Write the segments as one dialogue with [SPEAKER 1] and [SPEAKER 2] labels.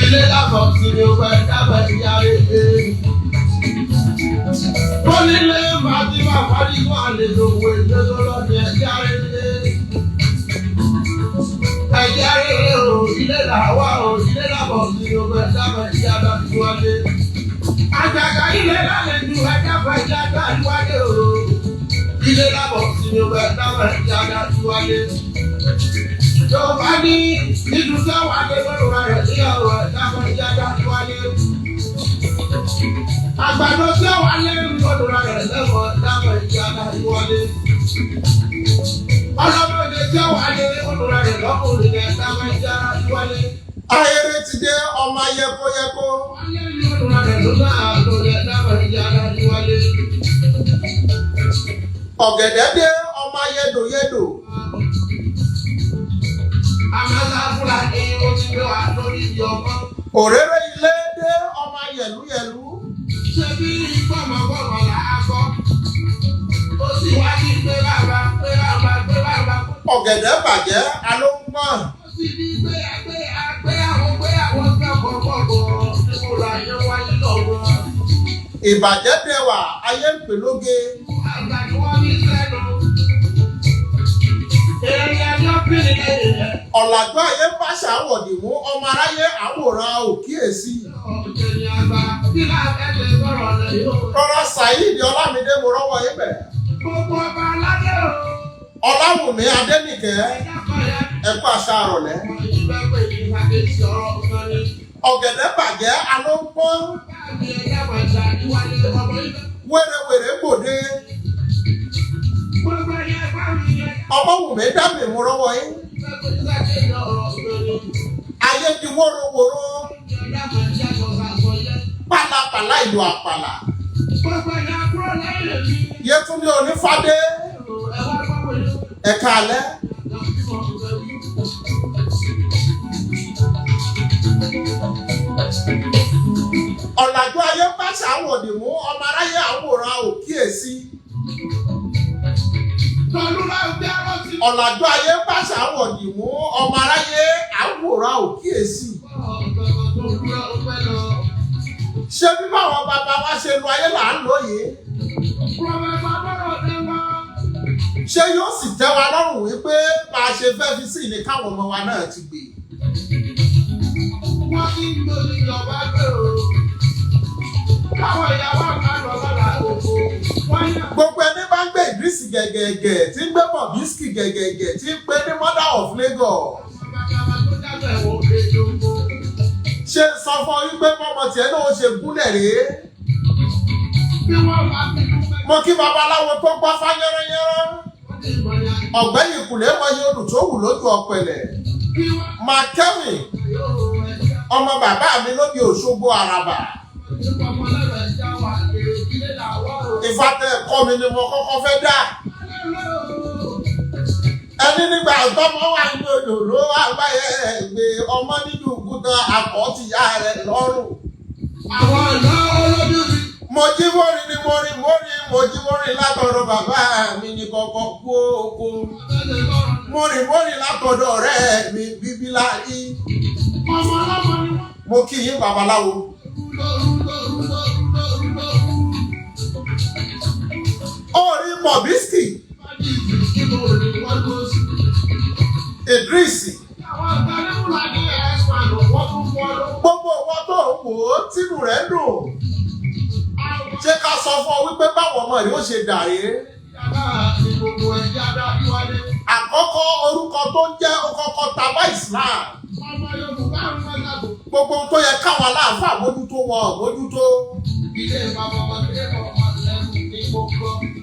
[SPEAKER 1] Ilé lábọ̀ sí ni ó fẹ́ dábàá ìyáre pé. Onílé màtí bàbá ní kó àlè lòwò èdè tó lọ́dẹ ìyáre pé. Ìyáre o, ilé làwà o, ilé lábọ̀ sí ni ó fẹ́ dábàá ìyára ìwádé. Àjàgà ilé lálẹ́ ju ẹ̀dábàá ìyára ìwádé o. Ilé lábọ̀ sí ni ó fẹ́ dábàá ìyára ìwádé. Yorùbá ní ìlú sáwà lé lọ́rùn rẹ̀ ní ọ̀rọ̀ ẹ̀dábàá ìyára ìwádé. Àgbàdo sáwà lé lọ́rùn rẹ̀ lẹ́wọ̀n ẹ̀dábàá ìyára ìwádé. Ọlọ́mọdé sáwà lé lọ́rùn rẹ̀ lọ́kùnrin ẹ̀dábàá ìyára ìwádé. Ayẹyẹ ti dé ọmọ ayẹkọyẹkọ. Ọ̀gẹ̀dẹ̀ dé ọmọ ayẹdòyẹdò. Òréré ilé dé ọmọ ayẹlúyẹlú. Ṣé bí gbọ̀mọ̀gbọ̀mọ̀ là á gbọ́? Ó sì wá ní pé bàbá. Ọ̀gẹ̀dẹ̀ bàjẹ́ alóńgbọ̀n. Ó sì ní pé àwọn ìbàjẹ́ dẹwà ayé ń pè lóge. Ọ̀làjú ayé ń báṣà wọ̀dì mú ọmọ aráyé àwòrán òkíyèsí. Rọra Saheed Ọlámídé mo rọ́wọ́ ibẹ̀. Ọláwùmí Adénìkẹ́ ẹ̀kọ́ àṣà àrọ̀lẹ́. Ọ̀gẹ̀dẹ̀ bàjẹ́ alóńpọ́n. Wèrèwèrè gbòde. Ọmọwùmí dábì mú rọ́wọ́ yín. Ayé di wórówóró. Pálapàla ìlú àpàlà. Yétúndé Onífádé. Ẹ̀ka alẹ́. Ọ̀làjú ayé bá ṣàwọ̀dì mú ọmọ aráyé àwòrán òkíyèsí. Ọ̀làjú ayé bá ṣàwọ̀dì mú ọmọ aráyé àwòrán òkíyèsí. Ṣé bí báwọn bàbá wa ṣe lu ayé là ń lóye? Ṣé yóò sì tẹ́ wa lọ́rùn wípé bá a ṣe fẹ́ fi sí ilé káwọn ọmọ wa náà ti gbé? Wọ́n ti ń lo ìjọba gbèrò. Káwọn ìyàwó àgbàdo ọ̀gá òkú. Gbogbo ẹni bá ń gbé Ìdírísì gẹ̀gẹ̀gẹ̀, tí ń gbé Bobrisky gẹ̀gẹ̀gẹ̀, tí ń pè ní Mother of Lagos. Ṣé sọ fún ọ wípé mọ́mọ́ tiẹ̀ náà ṣe gúnlẹ̀ rèé? Mo kí babaláwo tó gbọ́ fáyẹ́rẹ́yẹ́rẹ́. Ọ̀gbẹ́ni ìkùlé mọyì olùtòwù lójú ọ̀pẹ̀lẹ̀. Màkẹ́wìn ọmọ bàbá mi lóbi Òṣogbo Àràbà. Ìfàtẹ̀ ẹ̀kọ́ mi ni mo kọ́kọ́ fẹ́ dá. Ẹni nígbà tọ́mọ wà ní odò ló wà báyẹ̀ ẹ̀gbẹ́ ọmọ nínú òkúta àkọ́tìyá rẹ̀ lọ́rùn. Àwọn ọ̀nà olójú mi. Mo jí mórí ni mo jí mórí látọ̀dọ̀ bàbá mi ní kọ̀kọ́ kú oko. Mórí látọ̀dọ̀ ọ̀rẹ́ mi bíbí láyé. Mo kí yín babaláwo. Orí Bobrisky. Ìdírísì. Gbogbo owó tó ń wò ó tínú rẹ̀ dùn. Ṣé ká sọ fún ọ wípé báwọn ọmọ rẹ̀ ó ṣe dàrí? Àkọ́kọ́ orúkọ tó ń jẹ́ ọkọ̀ọ̀kọ̀ tàbá Islam. Gbogbo tó yẹ káwọn aláàfáà mójútó wọn mójútó.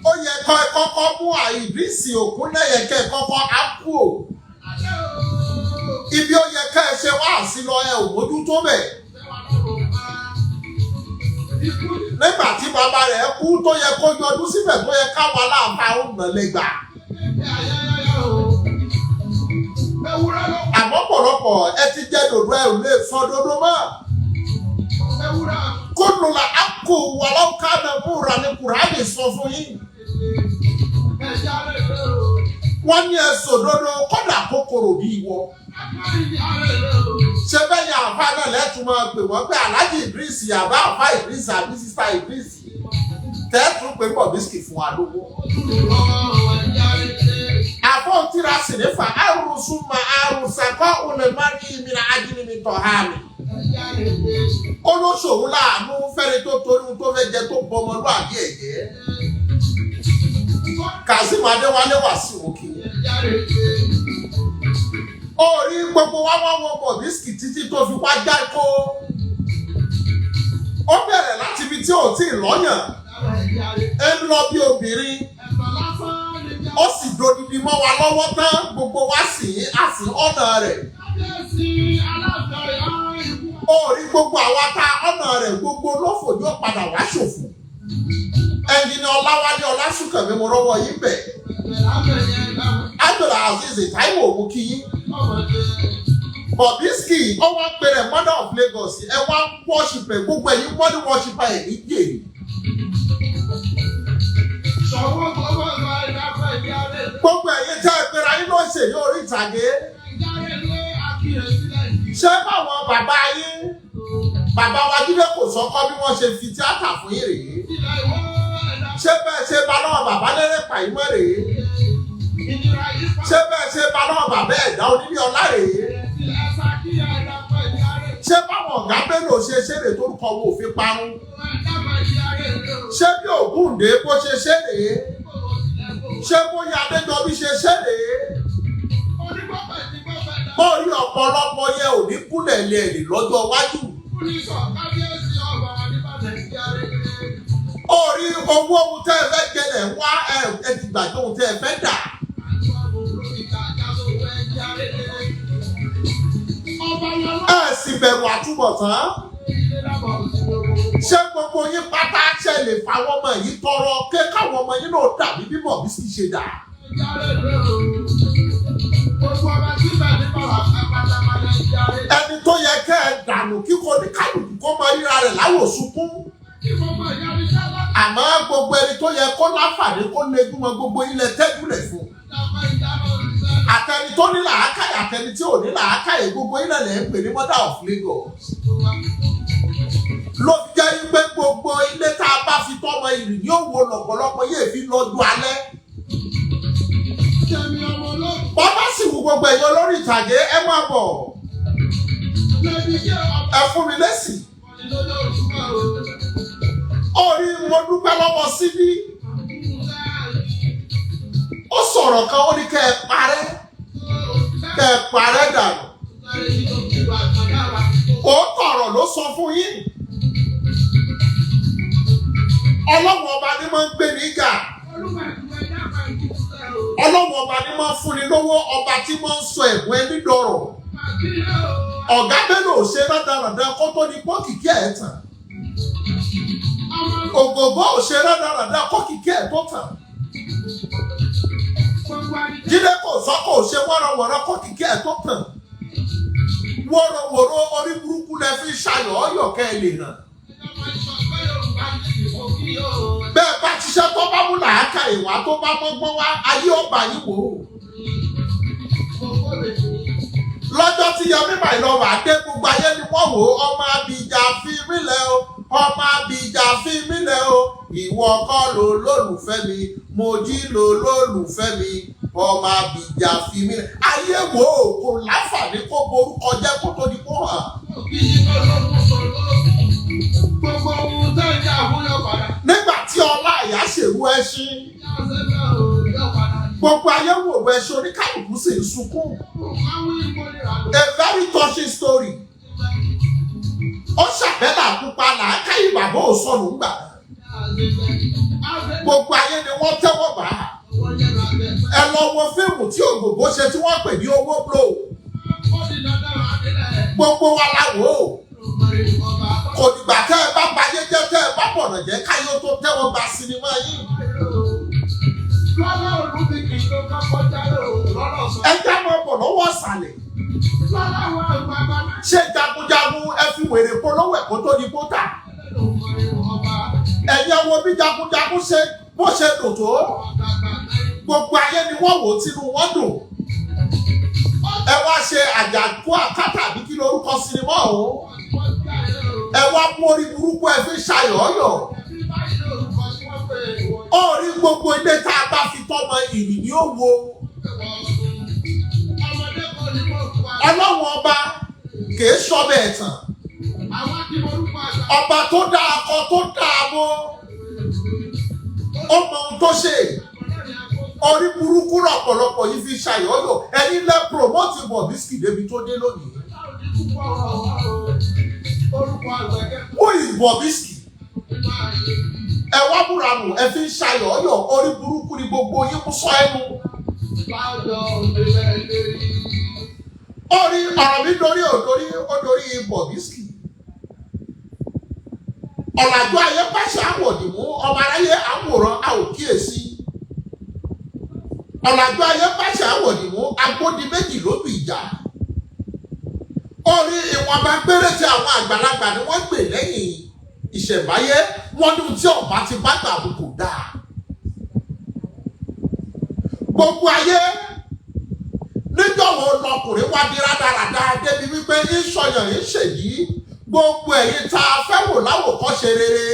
[SPEAKER 1] Ó yẹ kọ́kọ́ mú Ìdírísì Ògúnlẹ́yẹkẹ́ kọ́kọ́ á kú ò. Ibi ó yẹ ká ẹ ṣe wá sí lọ ẹ ò mójútó bẹ̀. Nígbà tí bàbá rẹ̀ kú tó yẹ kó yọdún síbẹ̀ tó yẹ káwọn aláàfáà ó nà lẹ́gbà. Àmọ́ pọ̀lọpọ̀ ẹ ti jẹ́ dòdò ẹ ò lè sọ dòdò mọ́. Kónú la á kó wàláwù káàdà múra ní Kùránì sọ fún yín. Wọ́n ní ẹ̀sùn òdodo kọ́dà kókó
[SPEAKER 2] korò bí ìwọ. Ṣé bẹ́ẹ̀ yà àfa náà lẹ́tùn máa pè wọ́n pé Alhaji Idris àbá àfa Idris àbí sísá Idris tẹ́tùn pé Bobrisky fún wa lówó. Àfọ̀ tíra sìnìfà àrùn súnmọ́ àrùn sàkọ́ òlè márì ìmìnira ajínigbé tọ̀ hàmì. Olóṣòwò láàánú fẹ́ni tó torí tó fẹ́ jẹ tó bọmọ lóàbí ẹ̀jẹ̀. Kazeem Adéwálé wà sí òkè. Orí gbogbo wa wá wọ Bobrisky títí tó fi wá já kó. Ó bẹ̀rẹ̀ láti ibi tí ò tí ì lọ́yàn. Ẹ ń lọ bí obìnrin. Ó sì dodidi mọ́ wa lọ́wọ́ tán gbogbo wa sì àsì ọ̀nà rẹ̀. Orí gbogbo àwa ta ọ̀nà rẹ̀ gbogbo lófò yóò padà wá ṣòfò. Ẹnjìnì Ọláwálé Ọlásùnkànmí mo rọ́wọ́ yín bẹ̀. Abdulaziz Táíwò mú kí yín. Bobrisky ó wá pèrè mother of Lagos ẹ wá worship ẹ gbogbo ẹ̀yin body worshiper ẹ̀ ní jèrè. Gbogbo ẹ̀yin tẹ́ ẹ pèrè ayé ló ṣe yóò rí ìtàgé. Ṣé báwọn bàbá yín bàbá wa Jídé kò sọ́kọ́ bí wọ́n ṣe fi tíátà fún yín rèé? Ṣé bẹ́ẹ̀ ṣe bá náà bàbá lẹ́rẹ̀ pàìmọ́ rèé? Ṣé bẹ́ẹ̀ ṣe bá náà bàbá ẹ̀dá onílé ọlá rèé? Ṣé báwọn ọ̀gá Bello ṣe ṣeré tó kọ wo òfin parun? Ṣé bí Ògúndé bó ṣe ṣeré? Ṣé bóyá Adéjọbí ṣe ṣeré? Bóyá ọ̀pọ̀lọpọ̀ yẹ ò ní kúlẹ̀ lẹ́ẹ̀lì lọ́jọ́ iwájú. Orí owó ohun tẹ́ ẹ fẹ́ gẹlẹ̀ wá ẹ ti gbàgbé ohun tẹ́ ẹ fẹ́ dà. Ẹ sì bẹ̀rù àtúbọ̀tán. Ṣé gbogbo yín pátá ṣe lè fáwọn ọmọ yìí tọrọ ké káwọn ọmọ yín náà dàbí bí Bobrisky ṣe dà? Ẹni tó yẹ kẹ́ ẹ dànù kíkọ ní kálukú kó máa ríra rẹ̀ láwò sunkún. Àmọ́ gbogbo ẹni tó yẹ kó láǹfààní kó lẹ́gbùmọ̀ gbogbo ilẹ̀ tẹ́gùlẹ̀ fún. Àtẹni tó ní làákàyè àtẹni tí ò ní làákàyè gbogbo ilẹ̀ lẹ́ ń pè ní mother of Lagos. Ló fi jẹ́ pé gbogbo ilé tá a bá fi tọ́mọ ìrì ní òwò lọ̀pọ̀lọpọ̀ yéé fi lọ́dún alẹ́. Bàbá sì wù gbogbo ẹ̀yọ́ lórí ìtàgé ẹ máa bọ̀. Ẹ fún mi lésì. Orí mo dúpẹ́ lọ́wọ́ síbí. Ó sọ̀rọ̀ kan ó ní kẹ́ ẹ parẹ́ dànù. Òótọ́ ọ̀rọ̀ ló sọ fún yín. Ọlọ́run ọba ni máa ń gbé níjà. Ọlọ́run ọba ni máa ń fúnni lówó ọba tí máa ń sọ ẹ̀bùn ẹni dọ̀rọ̀. Ọ̀gá Bello ṣe rádaràdà kó tó ní pọ́kìkí ẹ̀ tàn. Ògògó ò ṣe rádaràdà kó kìkí ẹ̀ tó tàn. Jídé kò sọ kò ṣe wọ́rọ̀wọ́rọ̀ kó kìkí ẹ̀ tó tàn. Wọ́rọ̀wọ́rọ̀ orí burúkú lẹ fi ṣayọ̀ ọ̀yọ̀ kẹ́ ẹ lè hàn. Bẹ́ẹ̀ bá ṣiṣẹ́ tó bá mú làákà ìwà tó bá mọ́gbọ́n wá ayé ọba yìí wò ó. Lọ́jọ́ tí Yẹmí Màìlọ́wà dé gbogbo ayé ni wọ́n wò ó ọmọ Abija fi mí lẹ̀ o ọmọ Abija fi mí lẹ̀ o ìwọ kọ́ ló lólùfẹ́ mi mo jí ló lólùfẹ́ mi ọmọ Abija fi mí lẹ̀. Ayé wò ó kò láǹfààní kó borúkọ jẹ́ kó tó di kó hàn. Nígbà tí ọlá ìyá ṣèrú ẹṣin gbogbo ayé wò wọ ẹṣin oníkàlùkù sì ń sunkún. A very touching story. Ó ṣàbẹ́là pupa làákà ìbàbọ̀ òsọ̀nù gbà. Gbogbo ayé ni wọ́n tẹ́wọ́ bá. Ẹ lọ wo fíìmù tí Ògògó ṣe tí wọ́n pè ní owó blow. Gbogbo wa la wò ó. Kò dìgbà tẹ́ ẹ bá bayé jẹ́ tẹ́ ẹ bá bọ̀nà jẹ́ káyọ̀ tó tẹ́wọ́ gba sinimá yìí. Ẹ já mọ́ bọ̀ lọ́wọ́ ọ̀sàlẹ̀. Ṣé jagunjagun ẹ fi wèrè polówó ẹ̀kọ́ tó di kóta? Ẹ̀yin wo bí jagunjagun ṣe bó ṣe dùn tó? Gbogbo ayé ni wọ́n wò tínú wọn dùn. àjàkú àkátà bí kí lórúkọ sinimá ọ̀hún ẹ wá mú orí burúkú ẹ fi ṣayọ̀ọ́yọ̀ orí gbogbo ilé tá a bá fi tọ́mọ ìrìn ní òwò ọlọ́run ọba kìí sọ́bẹ̀ ẹ̀tàn ọba tó dá akọ tó dá abo ó mọ ohun tó ṣe orí burúkú lọ́pọ̀lọpọ̀ yìí fi ṣàyọ̀yọ̀ ẹ̀yin lẹ́ promote Bobrisky débi tó dé lónìí. Who is Bobrisky? Ẹ wá múra nù ẹ fi ń ṣàyọ̀yọ̀ orí burúkú ni gbogbo yín mú sọ ẹnu. Orí ọ̀rọ̀ mi dorí ó Bobrisky. Ọ̀làjú ayé pàṣẹ àwọ̀dìmú ọmọ aráyé àwòrán a ò kíyèsí. Ọ̀làjú ayé pàṣẹ àwọ̀dìmú agbódi méjì ló bì ìjà. Orí ìwọ̀nba péréte àwọn àgbàlagbà ni wọ́n gbè lẹ́yìn ìṣẹ̀báyé wọ́n ní tí ọ̀bá ti bá gbà àbùkù dáa. Gbogbo ayé níjọ̀wọ́ lọkùnrin wá di rádaràda débi wípé ìṣọyàn ń ṣèyí gbogbo ẹ̀yin tá a fẹ́ wò láwòkọ́ṣe rere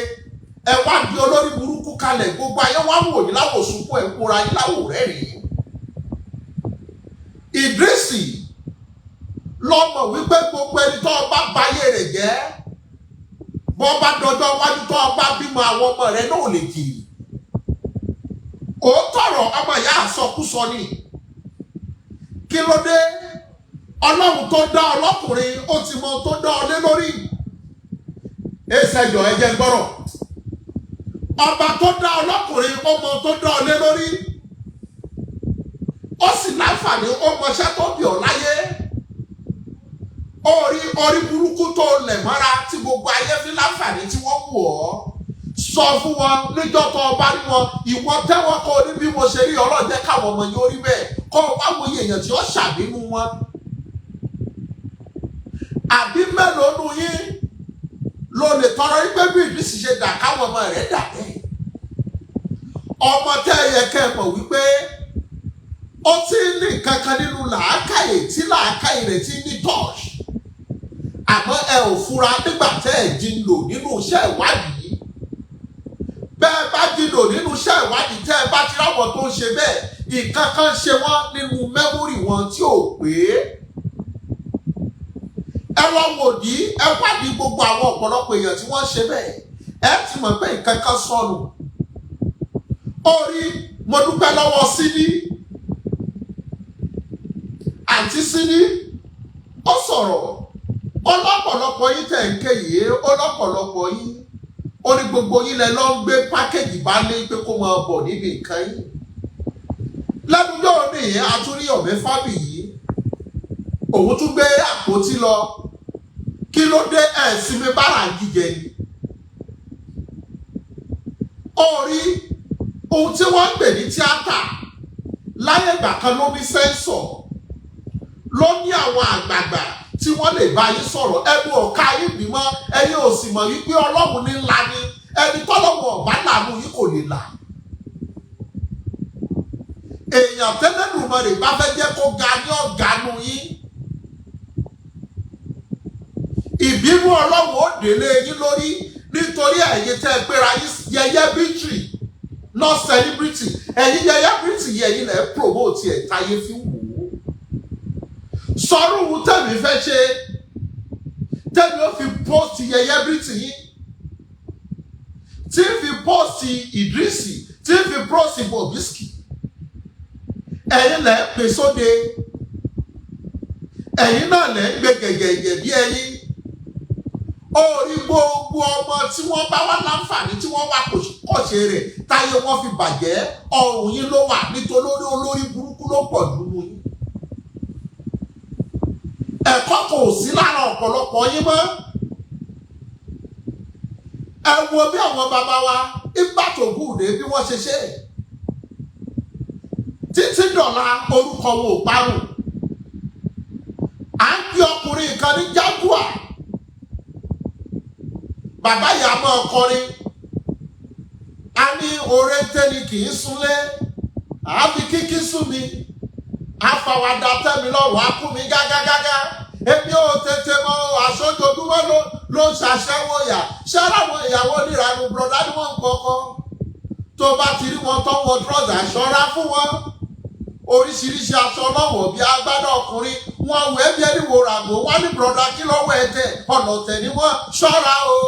[SPEAKER 2] ẹ wá di olórí burúkú kalẹ̀ gbogbo ayé wá wò yín láwò sunkún ẹ̀ kóra yín láwò rẹ́rìn-ín. Ìdírísì lọ́mọ wípé gbogbo ẹni tó bá bayé rẹ̀ jẹ́ bọ́ bá dọjọ́ wájú tó bá bímọ àwọn ọmọ rẹ̀ náà lè jì. Òótọ́ ọ̀rọ̀ ọmọ ìyá àsọkúsọ ni. Kí ló dé? Ọlọ́run tó dá ọlọ́kùnrin ó ti mọ tó dá ọ lé lórí. Ẹsẹ̀jọ̀ ẹ̀jẹ̀ gbọ́rọ̀. Ọba tó dá ọlọ́kùnrin ó mọ tó dá ọ lé lórí. Ó sì láǹfààní ó mọṣẹ́ tó bì ọ́ láyé. Orí burúkú tó lẹ̀ mọ́ra tí gbogbo ayé fi láǹfààní tí wọ́n wù ọ́. Sọ fún wọn níjọ́ tó ọba ní wọn ìwọ tẹ́wọ́ kọ́ ní bí mo ṣe rí ọlọ́jẹ́ káwọn ọmọ yóò rí bẹ́ẹ̀ kọ́ wá wo èèyàn tí ó ṣàbínú wọn. Àbí mélòó nu yín ló lè tọrọ wípé bí Ìdírísì ṣe dà káwọn ọmọ rẹ̀ dà bẹ́ẹ̀. Ọmọ tẹ́ ẹ yẹ kẹ́ ẹ mọ̀ wípé ó ti ní kankan nínú làákàyè tí làákàyè rẹ̀ ti ní tọ́ọ̀ṣì. Àmọ́ ẹ ò fura nígbà tẹ́ ẹ jí ń lò nínú iṣẹ́ ìwádìí. Bẹ́ẹ̀ bá jí lò nínú iṣẹ́ ìwádìí tẹ́ ẹ bá ti ráwọ̀ tó ń ṣe bẹ́ẹ̀ ìkankan ṣe wọ́n nínú mẹ́mórì wọn tí ò pé. Ẹ lọ wòdì ẹ wádìí gbogbo àwọn ọ̀pọ̀lọpọ̀ èèyàn tí wọ́n ṣe bẹ́ẹ̀ ẹ ti mọ̀ pé ìkankan sọnù. Orí mo dúpẹ́ lọ́wọ́ Sídí àǹtí Sídí ó sọ̀rọ̀ ọlọ́pọ̀lọpọ̀ yín tẹ̀ ń ké yìí ọlọ́pọ̀lọpọ̀ yín ó ní gbogbo yín lẹ lọ ń gbé pákéjì bá lé pé kó máa bọ̀ níbi nǹkan yín. Lẹ́nu yóò ní Atúríyọ̀mí Fábíyì òun tún gbé àpótí lọ kí ló dé ẹ̀sìn mi bára jíjẹ ni. Orí ohun tí wọ́n ń pè ní tíátà láyé ìgbà kan ló ní sẹ́ńsọ̀ ló ní àwọn àgbààgbà tí wọ́n lè bá yín sọ̀rọ̀ ẹnu ọ̀ka yín bímọ ẹ̀yin ò sì mọ̀ wípé Ọlọ́run ní ńlá ni ẹni tọ́lọ́wọ́ ọ̀bá làánú yín kò lè là. Èèyàn tẹ́lẹ̀dùnmọ̀rè bá fẹ́ jẹ́ kó ga ní ọ̀gánu yín. Ìbínú Ọlọ́run ó délé yín lórí nítorí ẹ̀yin tẹ́ ẹ gbéra yín yẹyẹ bítìrì not celebrity ẹ̀yin yẹyẹ bítìrì ẹ̀yin lẹ̀ promote ẹ̀ táyé fi wù ú. Sọ̀rọ̀ ohun tẹ̀mí fẹ́ ṣe tẹ̀mí ó fi post yẹyẹ bítìrì yín tí fi post Ìdírísì tí fi post Bobrisky ẹ̀yin lẹ̀ pè sóde ẹ̀yin náà lẹ̀ ń gbé gẹ̀gẹ̀gẹ̀ bí ẹyin. Orí gbogbo ọmọ tí wọ́n bá wá láǹfààní tí wọ́n wá kọ́ṣe rẹ̀ táyé wọ́n fi bàjẹ́ ọrùn yín ló wà nítorí olórí burúkú ló pọ̀ dúró yín. Ẹ̀kọ́ kò sí lára ọ̀pọ̀lọpọ̀ yín mọ́. Ẹ wo bí àwọn bàbá wa ìgbà tó gùdé bí wọ́n ṣe ṣe. Títí dọ̀la orúkọ wo ò parun. À ń gbé ọkùnrin kan ní Jaguar. Bàbá yà máa kọrin. A ní oore tẹ́ni kì í súnlé. Àbí kíkí sún mi. àfàwàdà tẹ́mi lọ́rùn á kú mi gágágágá èmi ò tètè mọ àṣojoojúmọ́ ló ń ṣàṣẹ́wó yà ṣẹ́ráwọn ìyàwó níranu bùrọ̀dá ni wọ́n ń kọ́kọ́ tó bá ti rí wọn tán wọ trọ́sà ṣọ́ra fún wọn oríṣiríṣi aṣọ lọ́wọ́ bí agbádá ọkùnrin wọn wẹ̀ bí ẹni wo ràgò wọn ní bùrọ̀dá kí lọ́wọ́ ẹ̀jẹ̀ ọ̀nà ọ̀tẹ̀ ni wọ́n ṣọ́ra o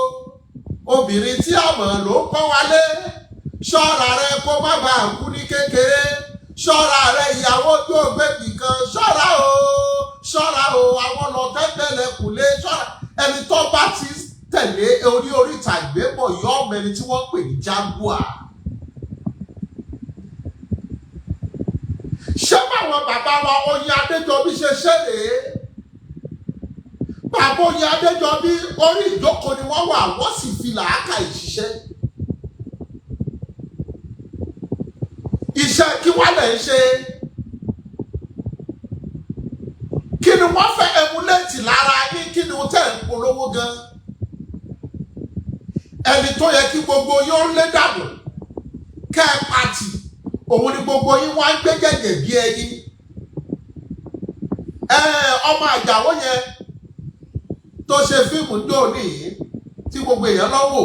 [SPEAKER 2] obìnrin tí àmọ̀ ló ń pọ́n wálé ṣọ́ra rẹ kó má bàa kú ní kékeré ṣọ́ra rẹ ìyàwó tó gbẹ̀bì kan ṣọ́ra o àwọn lọ́tẹ́tẹ̀lẹ̀ kùlé ṣọ́ra ẹni tó bá ti tẹ̀lé orí ìtàgbé bọ̀ yọ ọmọ ẹni tí wọ́n pè ní jaguar. ṣé báwọn bàbá wa Oyin Adéjọbí ṣe ṣẹlẹ̀ bàbá Oyin Adéjọbí orí ìjókòó ni wọ́n wà wọ́n sì fi làákà ìṣiṣẹ́ iṣẹ́ kí wọ́n lè ṣe kí ni wọ́n fẹ́ emulate lára yín kí ni wọ́n tẹ̀ ń polówó gan ẹni tó yẹ kí gbogbo yóò lé dànù kẹ́ ẹ pàtì òun ni gbogbo yín wá ń gbé gẹ́gẹ́ bí ẹyin ọmọ àjàwó yẹn tó ṣe fíìmù dòní tí gbogbo èèyàn lọ́wọ́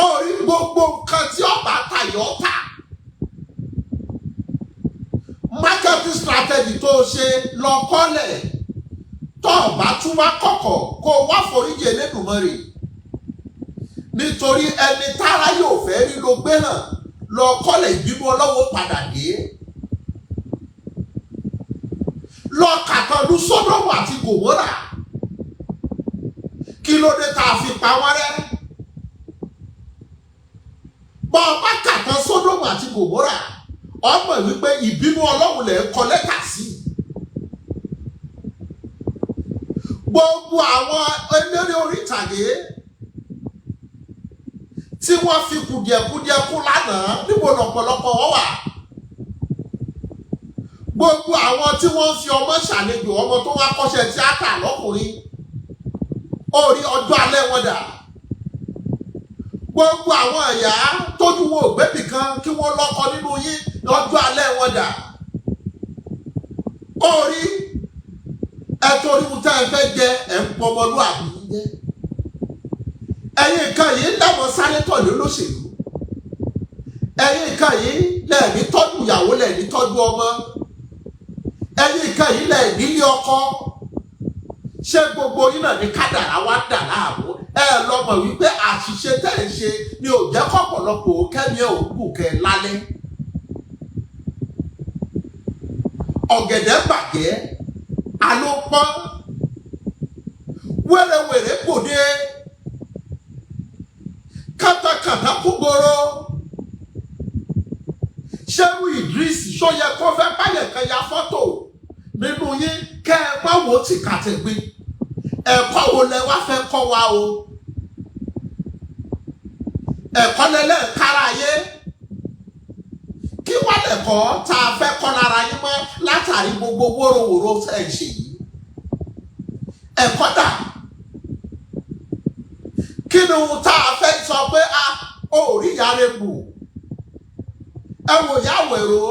[SPEAKER 2] orí gbogbo nǹkan tí ọba tayọ̀ ta marketing strategy tó ṣe lọ kọ́lẹ̀ tó ọba tún wá kọ̀kọ̀ kó wá foríjì Elédùmarè nítorí ẹni tára yóò fẹ́ rí ló gbé hàn lọ kọ́lẹ̀ ìbínú Ọlọ́wọ́ padà dé lọ kàtọ́lù Sódómù àti Gòmórà kí ló dé tá a fi pa wọ́n rẹ́ bọ́ ọba kàtọ́ Sódómù àti Gòmórà ọmọ wípé ìbínú Ọlọ́run lè kọ lẹ́tà sí gbogbo àwọn eléré orí ìtàgé tí wọ́n fi kùdìẹ̀kùdìẹ̀ kú lánàá níbo lọ́pọ̀lọpọ̀ wọ́n wà gbogbo àwọn tí wọ́n fi ọmọ ṣàlejò ọmọ tó wá kọ́ṣẹ́ tíátà lọ́kùnrin orí ọjọ́ alẹ́ wọn dà gbogbo àwọn ẹ̀yà tójú wo ògbébì kan kí wọ́n lọ́kọ nínú yín lọ́jọ́ alẹ́ wọn dà orí ẹ̀tọ́ orí mu tá ẹ fẹ́ jẹ ẹ̀ ń pọmọlúwàbí jẹ ẹ̀yin nǹkan yìí lẹ́wọ̀n sáré tọ̀lé olóṣèlú ẹ̀yin nǹkan yìí lẹ́ẹ̀ní tọ́jú ìyàwó lẹ́ẹ̀ní tọ́jú ọmọ ẹ̀yin nǹkan yìí lẹ́ẹ̀ní ilé ọkọ ṣé gbogbo yín náà ní kádàrá wá dà láàmú ẹ lọ́mọ wípé àṣìṣe tẹ̀ ń ṣe ni ò jẹ́ kọ́pọ̀lọpọ̀ kẹ́mi ẹ̀ òkú kẹ́ lálẹ́ ọ̀gẹ̀dẹ̀ bàjẹ́ alópọ́n wẹ́rẹ́wẹ́rẹ́ gbòde kátàkátà kúgboro ṣẹ́rù Idris ṣóyẹ kó fẹ́ báyẹ̀ kan ya fọ́tò nínú yín kẹ́ ẹ má wò ó ti kàtẹ́gbé ẹ̀kọ́ wo lẹ wá fẹ́ kọ́ wa o ẹ̀kọ́ lẹ́lẹ́ kára yé kí wọ́n lẹ̀kọ́ tá a fẹ́ kọ́ lára yín mọ́ látàrí gbogbo wóróworó tẹ̀ ń ṣe yìí ẹ̀kọ́ dà kí ni ohun tá a fẹ́ sọ pé a ò rí ìyá rẹ̀ bù ẹ wò yá wẹ̀rọ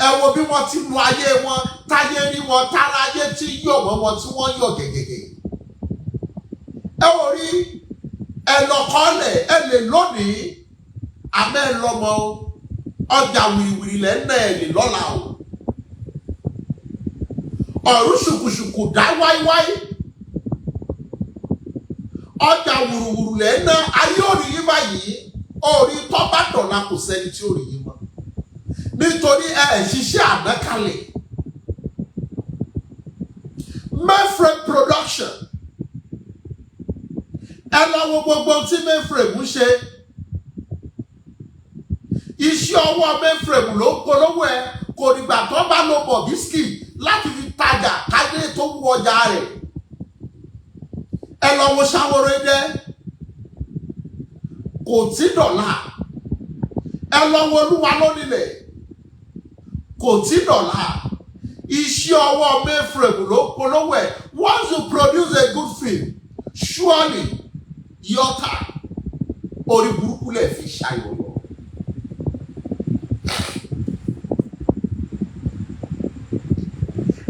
[SPEAKER 2] ẹ wo bí wọ́n ti lu ayé wọn táyé rí wọn tára ayé tí yọ̀ wọ́n wọn tí wọ́n yọ̀ gẹ̀gẹ̀gẹ̀ ẹ wò rí ẹ lọ́kọ́lẹ̀ ẹ lè lónìí àmẹ́ ẹ lọ́mọ ọjà wìrìwìrì lẹ́nà ẹ lè lọ́la o ọ̀run ṣùkùṣùkù dá wáíwáí ọjà wùrùwùrù lẹ́nà ayé òrì yín báyìí orí tọ́ba dọ̀la kò sẹ́ni tí òrì yín mọ́ nítorí ẹ ṣiṣẹ́ ànákalẹ̀ Mainframe production ẹ lọ wo gbogbo tí Mainframe ń ṣe iṣẹ́ ọwọ́ Mainframe ló ń polówó ẹ kò dìgbà tó bá lo Bobrisky láti fi tajà kájé tó wú ọjà rẹ̀ ẹ lọ wo Ṣaworoide kò tí dọ̀la ẹ lọ wo Olúwa lónílẹ̀ kò tí dọ̀la iṣẹ́ ọwọ́ Mainframe ló ń polówó ẹ once you produce a good film surely your time orí burúkú lè fi ṣàyọ̀yọ̀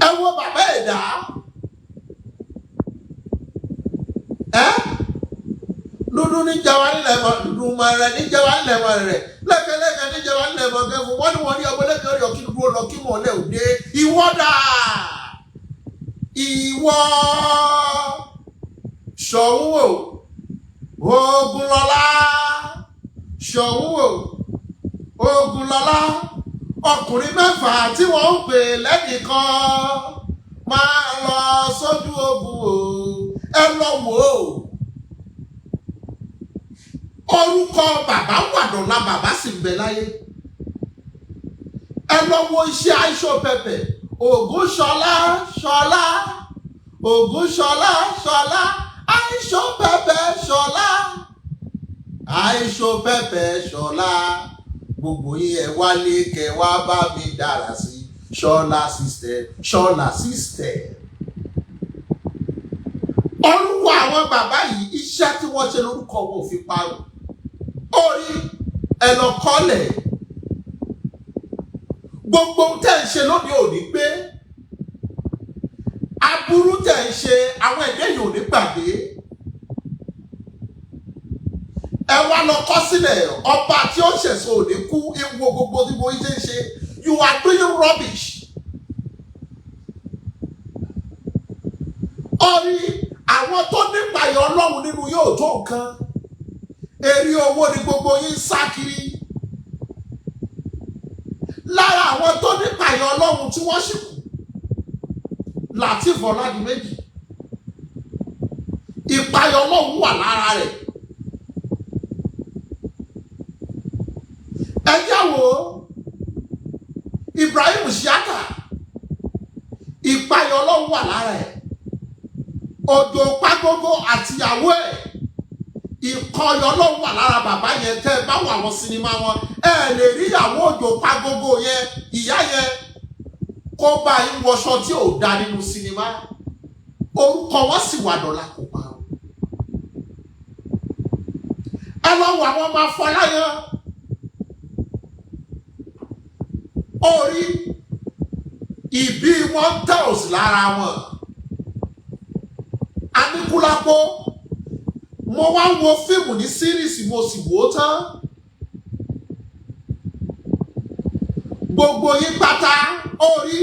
[SPEAKER 2] ẹ wo bàbá ẹ̀dá dúdú ní jẹwa nílẹ̀ mọ̀ dúdú mọ̀ rẹ̀ ní jẹwa nílẹ̀ mọ̀ rẹ̀ lẹ́kẹ̀lẹ́kẹ̀ ní jẹwa nílẹ̀ mọ̀ kẹfù wọ́n ní ọgbẹ́lẹ́kẹ̀ ọ̀rẹ́ ọ̀kí dúró lọ kí mọ̀ lẹ́ òde ìwọ́dà ìwọ Ṣọ̀ún Ògúnlọlá Ṣọ̀ún Ògúnlọlá ọkùnrin mẹ́fà tí wọ́n ń pè lẹ́nìkan máa lọ sójú ogun ẹ lọ wò ó orúkọ bàbá wàdọ̀lá bàbá sì ń bẹ láyé ẹ lọ wo iṣẹ́ aisho pẹpẹ Ògúnṣọlá Ṣọlá Ògúnṣọlá Ṣọlá aisho pẹpẹ Ṣọlá aisho pẹpẹ Ṣọlá gbogbo yín ẹ wálé kẹ wá bá mi dára sí Ṣọlá sister Ṣọlá sister. Orúkọ àwọn bàbá yìí iṣẹ́ tí wọ́n ṣe lórúkọ wọn ò fi parun orí ẹ lọ kọ́lẹ̀ gbogbo tẹ̀ ń ṣe lóde òní pé aburú tẹ̀ ń ṣe àwọn ẹ̀dẹ́ yìí ò ní gbàgbé ẹ wá lọ kọ sílẹ̀ ọba tí ó ṣẹ̀ṣẹ̀ ò ní kú ewu gbogbo tí mo ṣe ń ṣe you are doing rubbish. Orí àwọn tó nípa ìyọ̀ Ọlọ́run nínú yóò tó nǹkan èrè owó ni gbogbo yín sá kiri lára àwọn tó nípa ìyọ̀ Ọlọ́run tí wọ́n sì kù Lateef Ọládìméjì ìpayọ̀ Ọlọ́run wà lára rẹ̀. Ẹjáwó Ibrahim Shiata ìpayọ̀ Ọlọ́run wà lára ẹ̀. Odò Pàgógó àtìyàwó ẹ̀ ìkọyọ̀ Ọlọ́run wà lára bàbá yẹn tẹ́ ẹ bá wà wọn sinimá wọn ẹ lè rí ìyàwó Odò Pàgógó yẹn ìyá yẹn kó bá yín wọṣọ tí ò dá nínú sinimá orúkọ wọn sì wà dọ̀là kò pa ọ́. Ẹ lọ wọ àwọn ọmọ Afọláyan orí ìbí wọn tẹ̀s lára wọn Aníkúlápó mo wá wo fíìmù ní síríìsì mo sì wò ó tán gbogbo yín pátá orí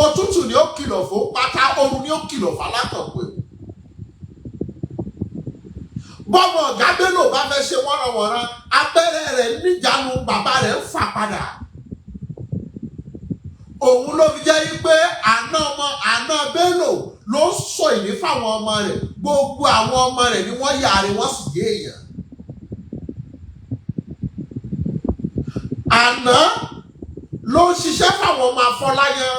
[SPEAKER 2] òtútù ni ó kìlọ̀ fún pátá ooru ni ó kìlọ̀ fún alákọ̀ọ́pẹ́ bọ́mọ̀ ọ̀gá Bello bá fẹ́ ṣe wọ́nranwọ̀nran abẹ́rẹ́ rẹ̀ níjànú bàbá rẹ̀ ń fà padà òun ló fi jẹ́ pé àná Bello ló sọ ìní fáwọn ọmọ rẹ̀ gbogbo àwọn ọmọ rẹ̀ ni wọ́n yàrá wọ́n sì yé èèyàn. Àná ló ń ṣiṣẹ́ fáwọn ọmọ Afọláyan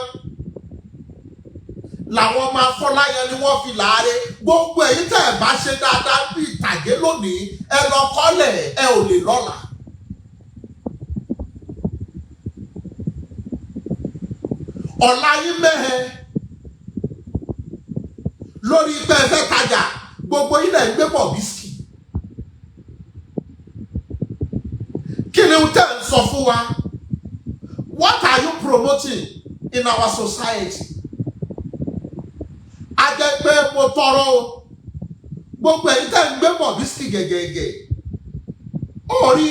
[SPEAKER 2] làwọn ọmọ Afọláyan ni wọ́n fi láàárẹ̀ gbogbo èyí tẹ́ ẹ̀ bá ṣe dáadáa bí ìtàgé lónìí ẹ lọ kọ́lẹ̀ ẹ ò lè lọ́la. Ọ̀la yín mẹ́hẹ lórí pé ẹ fẹ́ tajà gbogbo ilẹ̀ ń gbé Bobrisky kí ni tẹ́ ń sọ fún wa what are you promoting in our society? A jẹ́ pé mo tọrọ o gbogbo ẹ̀yin tẹ́ ń gbé Bobrisky gẹ̀gẹ̀gẹ̀ orí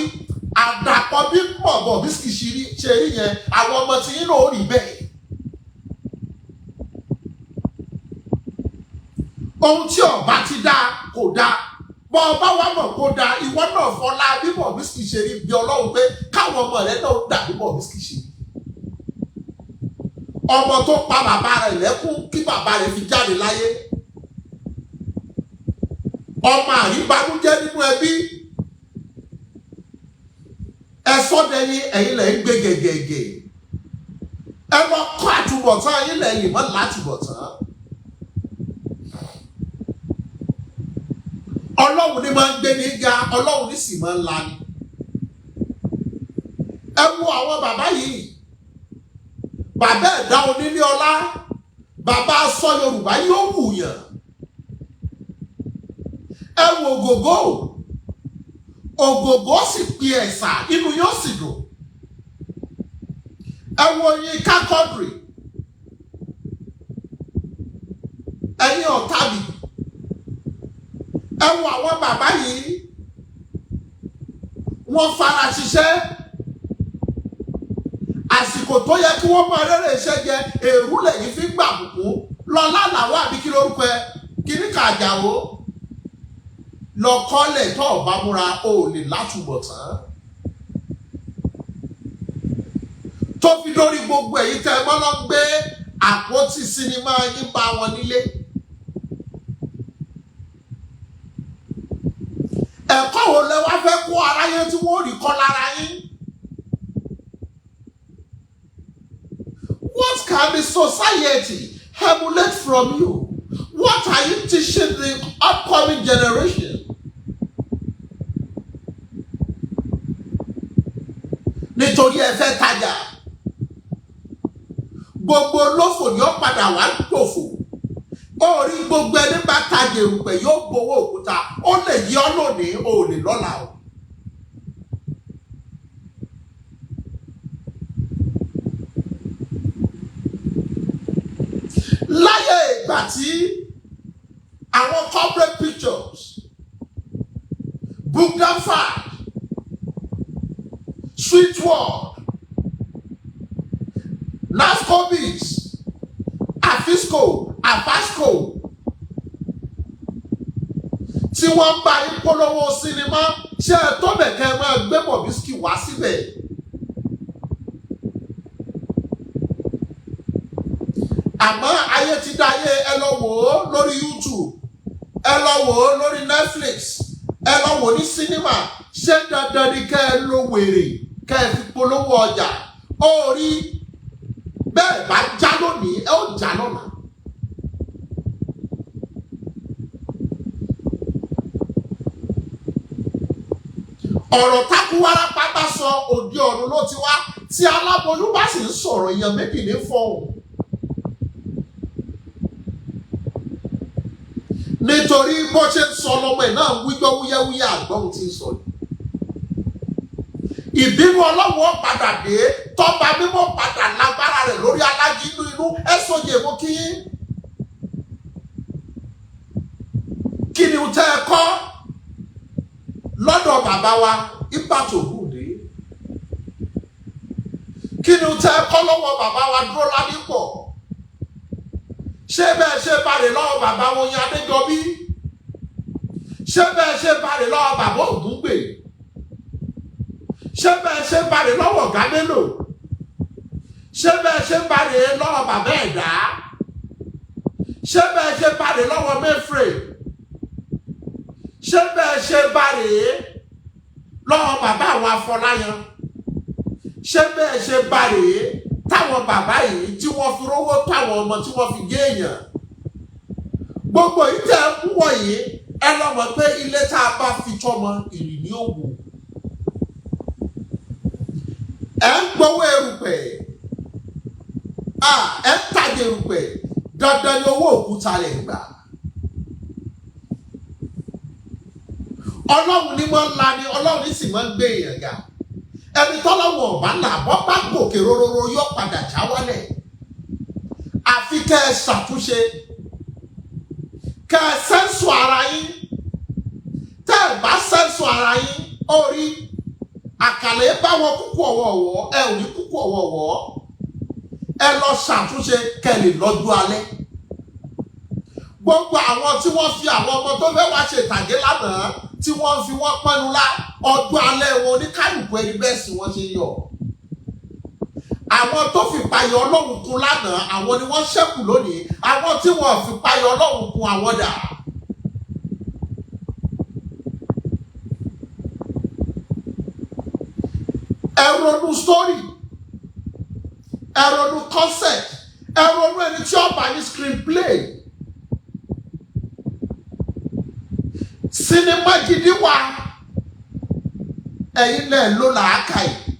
[SPEAKER 2] àdàpọ̀ bí Bobrisky ṣe rí yẹn àwọn ọmọ tí yín náà rí bẹ́ẹ̀. Ohun tí ọba ti dá kò dá bọ́ ọba wa mọ̀ kó dá ìwọ náà fọlá bí Bobrisky ṣe rí bí Ọlọ́run pé káwọn ọmọ rẹ náà dà bí Bobrisky ṣe rí. Ọmọ tó pa bàbá rẹ̀ lẹ́kún kí bàbá rẹ̀ fi jáde láyé. Ọmọ àríbánújẹ́ nínú ẹbí. Ẹ sọ́dẹ̀yìn ẹ̀yin lẹ̀ ń gbé gẹ̀gẹ̀gẹ̀. Ẹ lọ kọ́ àtúbọ̀tán ẹ̀yin lẹ̀ yìí mọ́ látúbọ̀tán. Ọlọ́run ní máa ń gbé ní ga Ọlọ́run ní sì máa ń la ni. Ẹ wo àwọn bàbá yìí bàbá ẹ̀dá onílé ọlá bàbá sọ Yorùbá yóò wùyàn. Ẹ wo Ògògó sì pe ẹ̀sà inú yóò sì dùn. Ẹ wo Yínká Quadri ẹ̀yin ọ̀tá mi ẹ wo àwọn bàbá yìí wọ́n fara ṣiṣẹ́ àsìkò tó yẹ kí wọ́n máa rẹ́rẹ́ iṣẹ́ jẹ èrú lẹ́yìn fi gbà bùkún lọ́lá làwọn àbí kí lórúkọ ẹ kí ní kàjàwó lọ kọ́lẹ̀ tó ọ̀bá múra ó lè látúbọ̀ tán tó fi dórí gbogbo èyí tẹ́ ẹ mọ́ lọ gbé àpótí sinimá yín bá wọn nílé. ẹ̀kọ́ wo lẹ wá fẹ́ kó aráyé tí wọ́n rí kọ́ lára yín? What can the society emulate from you? What are you teaching the upcoming generation? Nítorí ẹ fẹ́ tajà gbogbo lófò ni ó padà wá gbòfò orí gbogbo ẹni bá tajà èrùpẹ̀ yóò gbowó òkúta ó lè yí ọ lónìí ó lè lọ́la o. láyé ìgbà tí àwọn corporate pictures Bugdanfar Sweetworld Nascobis Afisco Afasco tí wọ́n bá yín polówó sinimá ṣe é tó bẹ̀kẹ́ máa gbé Bobrisky wá síbẹ̀. àmọ́ ayé ti dáyé ẹ lọ wò ó lórí YouTube ẹ lọ wò ó lórí Netflix ẹ lọ wò ní sinimá ṣé dandan ni kẹ́ ẹ lo wèrè kẹ́ ẹ fi polówó ọjà ó rí bẹ́ẹ̀ bá já lónìí ẹ ó já lọ́la. ọ̀rọ̀ takuwara pátá sọ òde ọ̀run ló ti wá tí aláboyún bá sì ń sọ̀rọ̀ èèyàn méjì ní fọ́ọ̀hún. nítorí bó ṣe ń sọ lọ́mọ ẹ̀ náà wíjọ́ wúyẹ́wúyẹ́ àgbọ̀n ti ń sọ yìí. ìbínú ọlọ́wọ́ padà dé tọ́ba mímọ́ padà lágbára rẹ̀ lórí alájí inú ẹ sọyè mú kí ni tẹ́ ẹ kọ́ lọ́dọ̀ bàbá wa ìbàtò ògùndé kí ni tẹ́ ẹ kọ́ lọ́wọ́ bàbá wa dúró ládìpọ̀ ṣé bẹ́ẹ̀ ṣe bàrẹ̀ lọ́wọ́ bàbá wọn yẹn Adéjọbí ṣé bẹ́ẹ̀ ṣe bàrẹ̀ lọ́wọ́ bàbá Ògúngbè ṣé bẹ́ẹ̀ ṣe bàrẹ̀ lọ́wọ́ Gábélò ṣé bẹ́ẹ̀ ṣe bàrẹ̀ lọ́wọ́ bàbá Ẹ̀dá ṣé bẹ́ẹ̀ ṣe bàrẹ̀ lọ́wọ́ Mẹ́frẹ̀ ṣé bẹ́ẹ̀ ṣe bàrẹ̀ lọ́wọ́ bàbá àwọn Afọláyan ṣé bẹ́ẹ̀ ṣe bàrẹ̀ táwọn bàbá yìí tí wọ́n fi rówó táwọn ọmọ tí wọ́n fi gé èèyàn gbogbo yìí tẹ́ ń wọ̀ yìí ẹ lọ́mọ pé ilé tá a bá fi tọ́mọ ìrì ní òwò ẹ ń gbowó erùpẹ̀ ẹ ń tàjẹ̀ erùpẹ̀ dandan ni owó òkúta lè gbà. Ọlọ́run ni máa ń la ni Ọlọ́run ní sì máa ń gbé èèyàn ga ẹni tọ́lọ́wọ̀ ọ̀bá là bọ́ bá gòkè rororo yóò padà já wálẹ̀ àfi kẹ́ ẹ ṣàtúnṣe kẹ́ ẹ sẹ́ńsù ara yín tẹ́ ẹ bá sẹ́ńsù ara yín ó rí àkàlẹ̀ bá wọn kúkú ọ̀wọ̀ọ̀wọ̀ ẹ ò ní kúkú ọ̀wọ̀ọ̀wọ̀ ẹ lọ ṣàtúnṣe kẹ́ ẹ lè lọ́jọ́ alẹ́ gbogbo àwọn tí wọ́n fi àwọn ọmọ tó fẹ́ wá ṣe ìtàgé lánàá tí wọ́n fi wọ́n pẹ́nu lá ọjọ́ alẹ́ wọn oníkálùkù ẹni bẹ́ẹ̀ sì wọ́n ṣe yọ. àwọn tó fi payọ̀ Ọlọ́run kún lánàá àwọn ni wọ́n ṣẹ́kù lónìí àwọn tí wọ́n fi payọ̀ Ọlọ́run kún àwọn dà. ẹ ronú story ẹ ronú concept ẹ ronú ẹni tí ó bá ní screenplay. sinimá gidi wà ẹ̀yin náà ló làákà yìí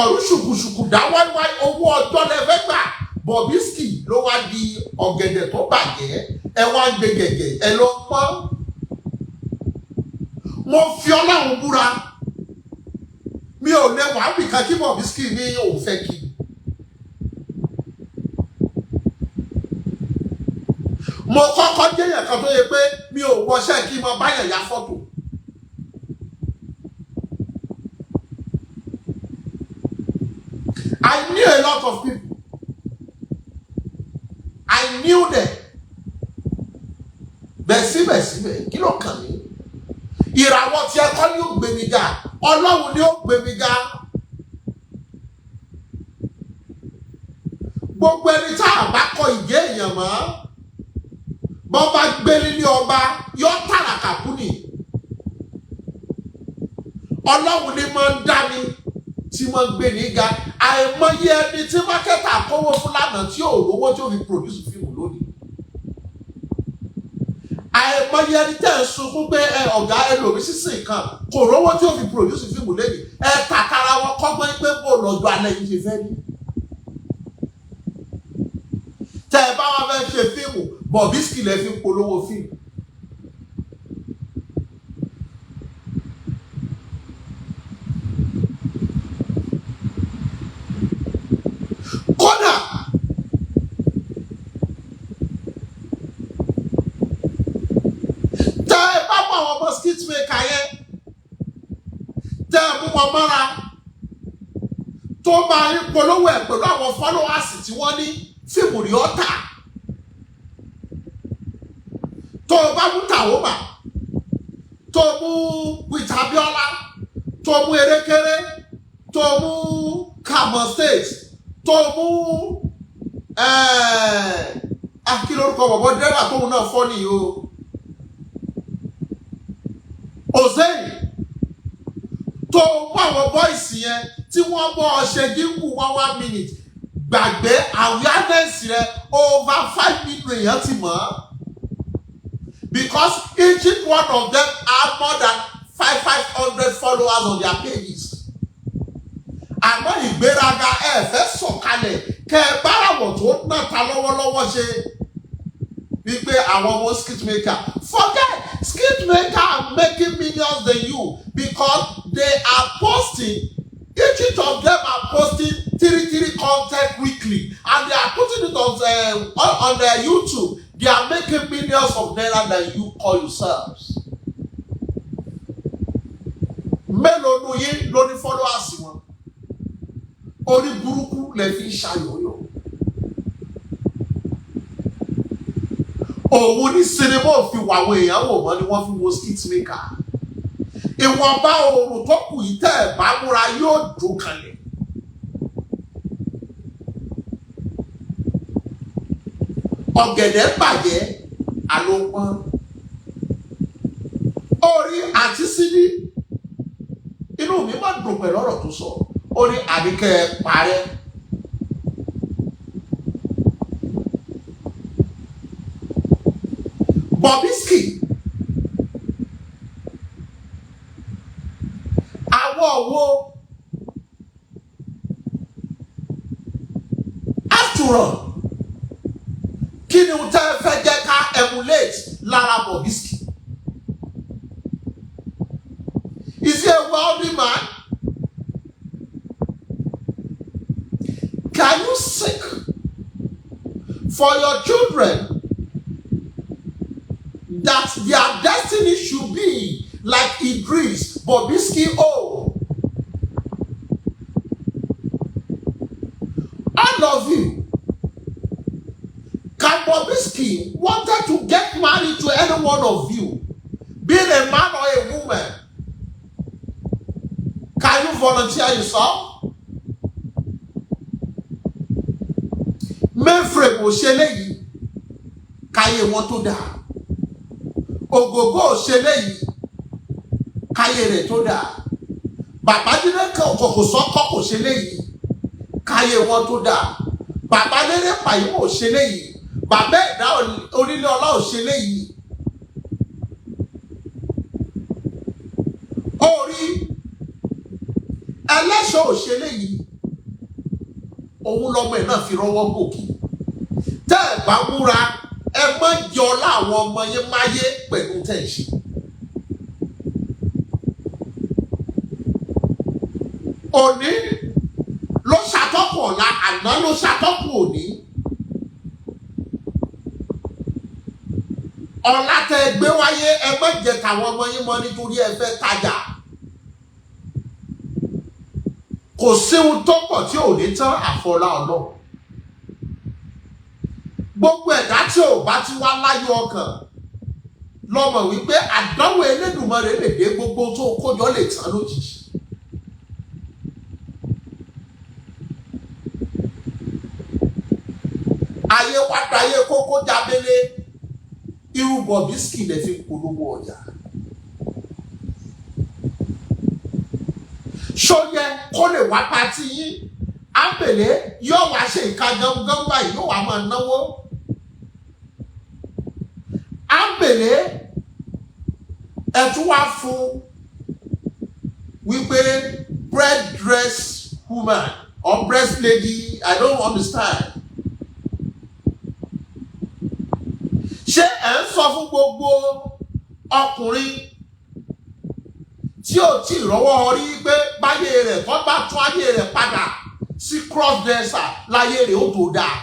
[SPEAKER 2] ọ̀rú ṣùkùṣùkù dáwọ́wá owó ọjọ́ lẹ́fẹ́ gbà Bobrisky ló wá di ọ̀gẹ̀dẹ̀ tó bàjẹ́ ẹ wá gbé gẹ̀gẹ̀ ẹ lọ pọ́n mo fi Ọlọ́run búra mi ò lè wá bìkan kí Bobrisky ní òun fẹ́ kí mo kọ́kọ́ jẹ́yàn kan tó yẹ pé mi ò wọṣẹ́ kí n mọ báyàn ya fọ́tò. I knew a lot of people. I knew them. Bẹ̀síbẹ̀síbẹ̀ kí ló kàn mí? Ìràwọ̀ tí ẹ kọ́ ni ó gbé mi ga. Ọlọ́run ni ó gbé mi ga. Gbogbo ẹni tá a bá kọ ìjẹ́ èèyàn mọ́, bọ́n bá gbé nílé ọba yọ tàràkà kú ni. Ọlọ́run ni máa ń dá mi tí máa ń gbé ní ga. Àìmọye ẹni tí mákẹ́tà kówó fún lánàá tí ò rówó tí ó fi produce fíìmù lónìí. Àìmọye ẹni tẹ́ ń sunkún pé ọ̀gá ẹlòmí sísìn kan kò rówó tí ó fi produce fíìmù lónìí. Tàkàrà wọn kọ́gbọ́n pé bó lọ́jọ́ alẹ́ yìí ṣe fẹ́ rí. Tẹ́ ẹ bá wọn fẹ́ ṣe fíìmù Bobrisky lẹ fi polówó fíìmù. Kódà tẹ́ ẹ bá mọ àwọn ọmọ skit maker yẹn tẹ́ ẹ mú wọn mọ́ra tó máa ń polówó ẹ̀ pẹ̀lú àwọn followers tí wọ́n ní fíìmù rí ọ́tà. Tó o bá mú Tàwọ́bà, tó o mú Wìtàbíọ́lá, tó o mú Erékéré, tó o mú Carbon State, tó o mú kí lórúkọ bọ̀bọ̀ dẹ́rẹ́bà tóun náà fọ́ nìyí o. Òzèyìn tó o mú àwọn bọ́ìsì yẹn tí wọ́n bọ́ ọṣẹ dínkù 1 minute gbàgbé awareness rẹ over 5 million èèyàn ti mọ̀ ọ́. Because each one of them have more than 500 followers on their pages. Àmọ́ ìgbéraga fẹ́ sọ̀kalẹ̀ kẹ́ ẹ bárawọ̀ tó ná ta lọ́wọ́lọ́wọ́ ṣe wípé àwọn ọmọ skit maker. Forget skit maker are making millions than you because they are posting, each of them are posting 3 content weekly and they are putting it on their YouTube. They are making millions of naira than you call yourselves. Mélòó nu yín ló ní followers wọn? Orí burúkú lè fi ṣàyọ̀yọ̀. Òun ní sinimá òfin wà àwọn èèyàn wò wọ́n ni wọ́n fi wo skit maker. Ìwọ̀nba oòrùn tó kù yìí tẹ́ ẹ̀ bá múra yóò jó kalẹ̀. Ọ̀gẹ̀dẹ̀ bàjẹ́ àlòpọ̀n. Orí àti sídí inú mi máa dùn pẹ̀lú ọ̀rọ̀ tó sọ. Ó ní àbíkẹ́ parẹ́. Bobrisky àwọ̀ wo after all kí ni o tẹ́ fẹ́ jẹ́ ká emulate lára Bobrisky? Is he a wealthy man? Can you seek for your children that their destiny should be like Idris Bobrisky? Oh, all of you. Can Bobrisky wanted to get married to any one of you, being a man or a woman? Can you volunteer yourself? Mainframe ò ṣe léyìí káyé wọn tó dáa. Ògògó ò ṣe léyìí káyé rẹ̀ tó dáa. Babájídé kòkò sọ́kọ́ kò ṣe léyìí káyé wọn tó dáa. Babáléré pàyó ò ṣe léyìí. Bàbá ẹ̀dá onílé ọlá ò ṣe léyìí. Orí ẹlẹ́ṣọ̀ ò ṣe léyìí. Òun lọ́mọ ẹ̀ náà fi rọ́wọ́ gòkè. Tẹ́ ẹ̀ bá múra ẹ má jọ láwọn ọmọ yẹn máyé pẹ̀lú tẹ̀ ń ṣe. Òní ló ṣàtọ́kùn ọ̀la, àná ló ṣàtọ́kùn òní. ọ̀la tẹ gbé wáyé ẹ má jẹ tàwọn ọmọ yín mọ́ nítorí ẹ fẹ́ tajà. Kò sí ohun tó pọ̀ tí ò ní tán àfọlá Ọlọ́run. Gbogbo ẹ̀dá tí ò bá ti wá láyọ̀ ọkàn lọ́mọ wípé àdánwò Elédùmarè lè dé, gbogbo tó kójọ lè tán lójijì. Ayé wá dayé kókó jábélé, irú Bobrisky lè fi polówó ọjà. Ṣóyẹ kó lè wá pátì yín, àpèlé yóò wá ṣe ìka gángan báyìí, yóò wá máa náwó. Àpèlé ẹ̀tún wá fún wípé breast dress woman or breast lady, I don't understand. Ṣé ẹ̀ ń sọ fún gbogbo ọkùnrin tí ò tí rọ́wọ́ rí pé báyé rẹ̀ tó bá tún ayé rẹ̀ padà sí cross dresser láyé rẹ̀ ó tó dáa?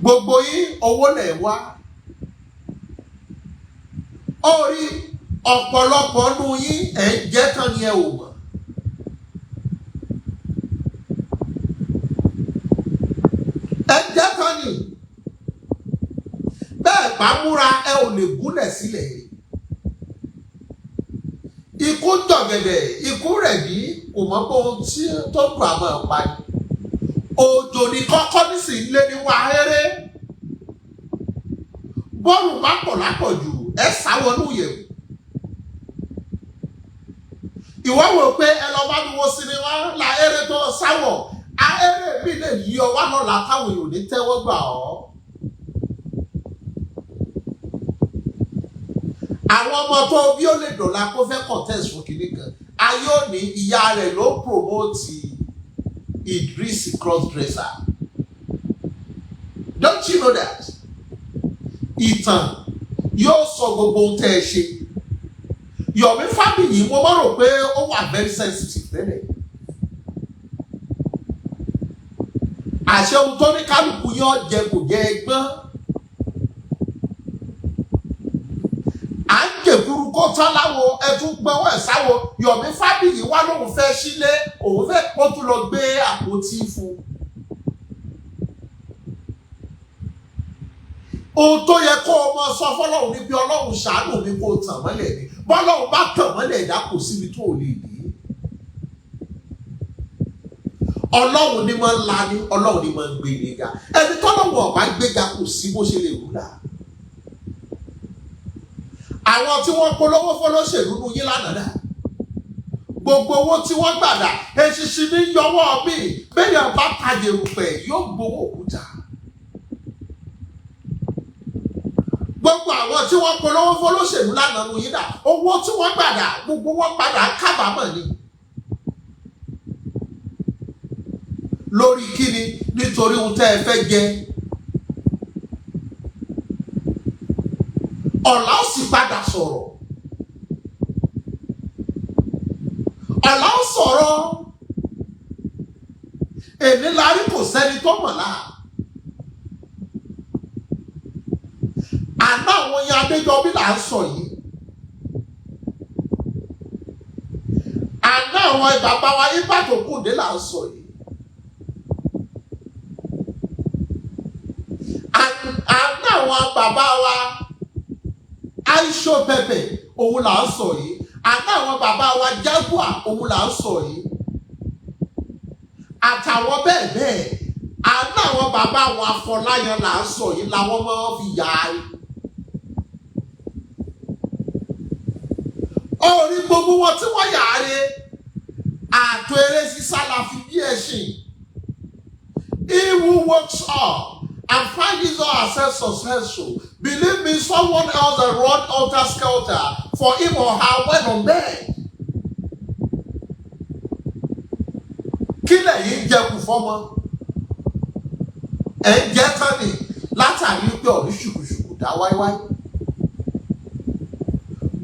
[SPEAKER 2] Gbogbo yín owó lẹ̀ wá. Ó rí ọ̀pọ̀lọpọ̀ nù yín ẹ̀ ń jẹ́ tán ni ẹ ò mọ̀. Ẹ jẹ́ tán ni. Bẹ́ẹ̀ bá múra ẹ ò lè gúnlẹ̀ sílẹ̀. Ikú jọ̀gẹ̀dẹ̀, ikú rẹ̀ bí kò mọ̀ pé ohun tí tó dùn àmọ́ ẹ̀ pa ni. Òjò ní kọ́kọ́ nísìnyí lé ní wàhéré. Bọ́ọ̀lù bá pọ̀ lápọ̀jù ẹ sáwọnú yẹ̀wò. Ìwọ wò pé ẹ lọ bá mi wo sinimá la eré tó sáwọ̀, a eré mi lè yí ọ wá lọ́la táwọn èèyàn ní tẹ́wọ́ gbà ọ́. Àwọn ọmọ tó bí ó lè dọ̀la kó fẹ́ contest fún kinní kan, ayé òní ìyá rẹ̀ ló promote Idris crossdresser. Don't you know that? Ìtàn yóò sọ gbogbo ohun tẹ́ ẹ ṣe. Yomi family mo mọ̀ rò pé ó wà very sensitive tẹ́lẹ̀. Àṣẹ ohun tó ní kálukú yóò jẹ kò jẹ ẹgbọ́n. À ń jèkúrú kó tán láwo ẹtún gbọ́wọ́ ẹ̀ sáwo. Yomi family wá lóun fẹ́ sílé, òun fẹ́ kó tún lọ gbé àpótí fún. Ohun tó yẹ kó o mọ sọ fọ́lọ́run ní bí Ọlọ́run ṣàánú mi kó tàn mọ́lẹ̀ ni. Bọ́lọ́run bá tàn mọ́lẹ̀ ẹ̀dá kò síbi tó lè dé. Ọlọ́run ni máa ń la ní, Ọlọ́run ni máa ń gbé ní ga. Ẹni tọ́lọ́run ọ̀bá gbéga kò sí bó ṣe lè wúlà. Àwọn tí wọ́n polówó fọlọ́ṣèlú nu yín lánàá dà. Gbogbo owó tí wọ́n gbàdà, eṣinṣin ní yọwọ́ mi, bẹ́ẹ̀ bá tajẹ̀ rúpẹ̀ yóò gbowó òkúta. Gbogbo àwọn tí wọ́n polówó fọlọ́ṣèlú lánàá nu yín dà, owó tí wọ́n gbàdà, gbogbo wọn padà kábàámọ̀ ni. Lórí kíni? Nítorí ohun tẹ́ ẹ fẹ́ jẹ. Ọ̀la ó sì padà sọ̀rọ̀. Ọ̀la ó sọ̀rọ̀. Èmi lárí kò sẹ́ni tó mọ̀ láà. Àná àwọn yẹn Adéjọbí là ń sọ yìí. Àná àwọn bàbá wa IBAJE Ògúndé là ń sọ yìí. Àná àwọn bàbá wa Aisho Pepe òun là ń sọ yìí. Àná àwọn bàbá wa Jaguar òun là ń sọ yìí. Àtàwọn bẹ́ẹ̀ bẹ́ẹ̀. Àná àwọn bàbá wa Afọláyan là ń sọ yìí làwọn máa fi yáa. Orí gbogbo wọn tí wọ́n yàrá àtò eré sísá la fi bí ẹṣin. He who works hard and finds herself successful, believe me, someone else that run helter-skelter for him or her went on bed. Kí lẹ̀yin jẹ kù fọ́mọ? Ẹ ń jẹ́ tán ni látàrí pé ọ̀rí ṣùkùṣùkù dá wáíwáí.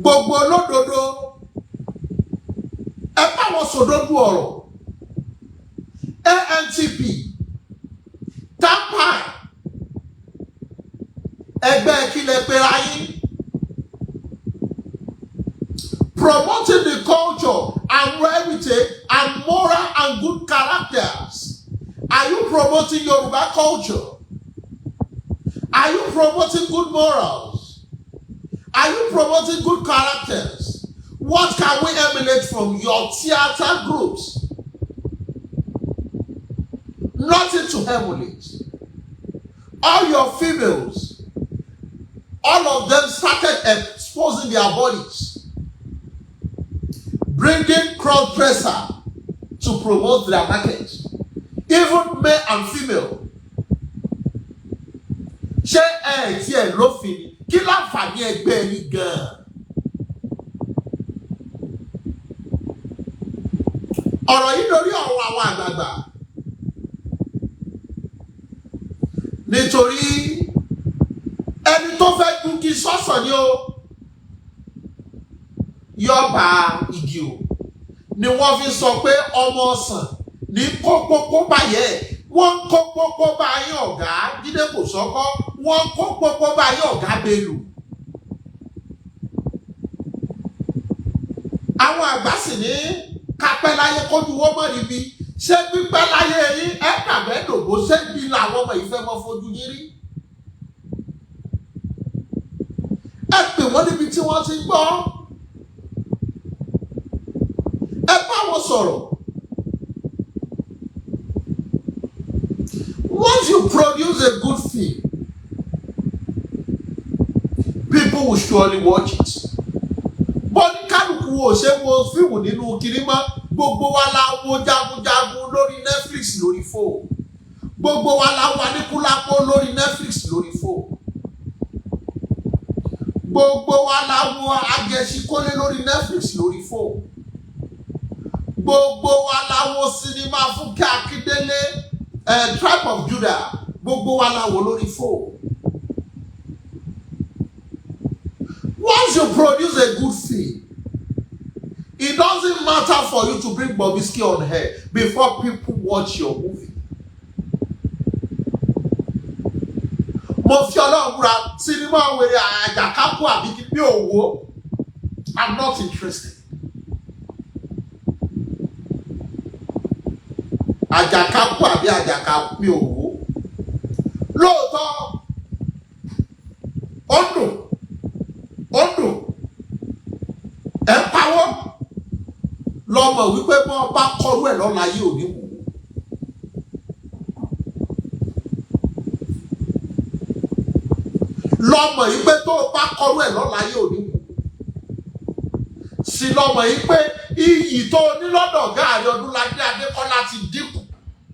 [SPEAKER 2] Gbogbo olódodo ẹ bá wọn sòdodo ọ̀rọ̀. ANTP Tampa ẹgbẹ́ kílẹ̀ pera yín. Promoting the culture and heritage and moral and good characters. Are you promoting Yoruba culture? Are you promoting good morals? Are you promoting good characters? What can we emulate from your theater groups? Nothing to emulate. All your females, all of them started exposing their bodies, bringing cross-dresser to promote their market, even male and female. Ṣé tí ẹ lófin ni kí láǹfààní ẹgbẹ́ ẹni gan-an? Ọ̀rọ̀ yìí lórí ọ̀rọ̀ àwọn àgbààgbà nítorí ẹni tó fẹ́ dúkì sọ́sọ̀ ni ó yọba igi o ni wọ́n fi sọ pé ọmọ ọ̀sán ní kókókó báyẹ̀ wọ́n kókókó báyẹ̀ ọ̀gá Jídé kò sọ́kọ́ wọ́n kókókó báyẹ̀ ọ̀gá Bello. Àwọn àgbà sì ní kápẹ́ láyé kójú wọ́n mọ̀ níbi ṣé pípẹ́ láyé yín ẹ̀kàbẹ́ dògbò ṣé bí làwọn ọmọ ìfẹ́ mọ́ fojú yín rí. Ẹ pè wọ́n níbi tí wọ́n ti gbọ́. Ẹ bá wọn sọ̀rọ̀. Once you produce a good film, people will surely watch it. Bọ́dí kálukú ò ṣe wo fíìmù nínú kiri mọ́. Gbogbo wa la wo jagunjagun lórí Netflix lórí fóònù. Gbogbo wa la wo Aníkúlápó lórí Netflix lórí fóònù. Gbogbo wa la wo Agẹṣinkólé lórí Netflix lórí fóònù. Gbogbo wa la wo sinimá Fúnkẹ́ Akíndélé Tribe of Judah. Gbogbo wa la wo lórí fóònù. Once you produce a good film, it doesn't matter for you to bring Bobrisky on air before people watch your movie. Mo fi Ọlọ́run búra sinimá wèrè àjàkákú àbí kí bí òwò. I'm not interested. Àjàkákú àbí àjàkákú bí òwò. Lóòótọ́ ó dùn ẹ pawọ́ lọ́mọ wípé bọ́ bá kọrú ẹ̀ lọ́la yìí ò ní wò. Lọ́mọ yìí pé tó bá kọrú ẹ̀ lọ́la yìí ò ní wò. Sì lọ́mọ yìí pé iyì tó ní lọ́dọ̀ ọ̀gá Ààrẹ Ọdúnládé Adékọ́lá ti dínkù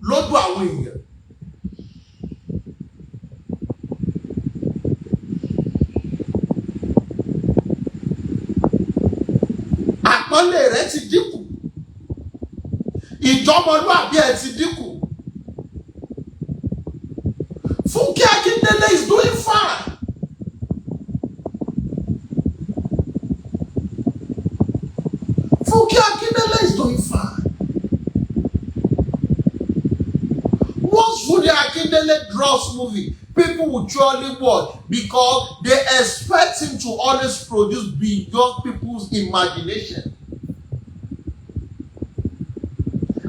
[SPEAKER 2] lójú àwọn èèyàn. Àpọ́nlé rẹ̀ ti dínkù. Ìjọmọlúàbí ẹ̀ ti dínkù. Fúnkẹ́ Akíndélé is doing fine. Fúnkẹ́ Akíndélé is doing fine. Once Fúnkẹ́ Akíndélé drops movie, people will surely watch because they expect him to always produce beyond people's imagination.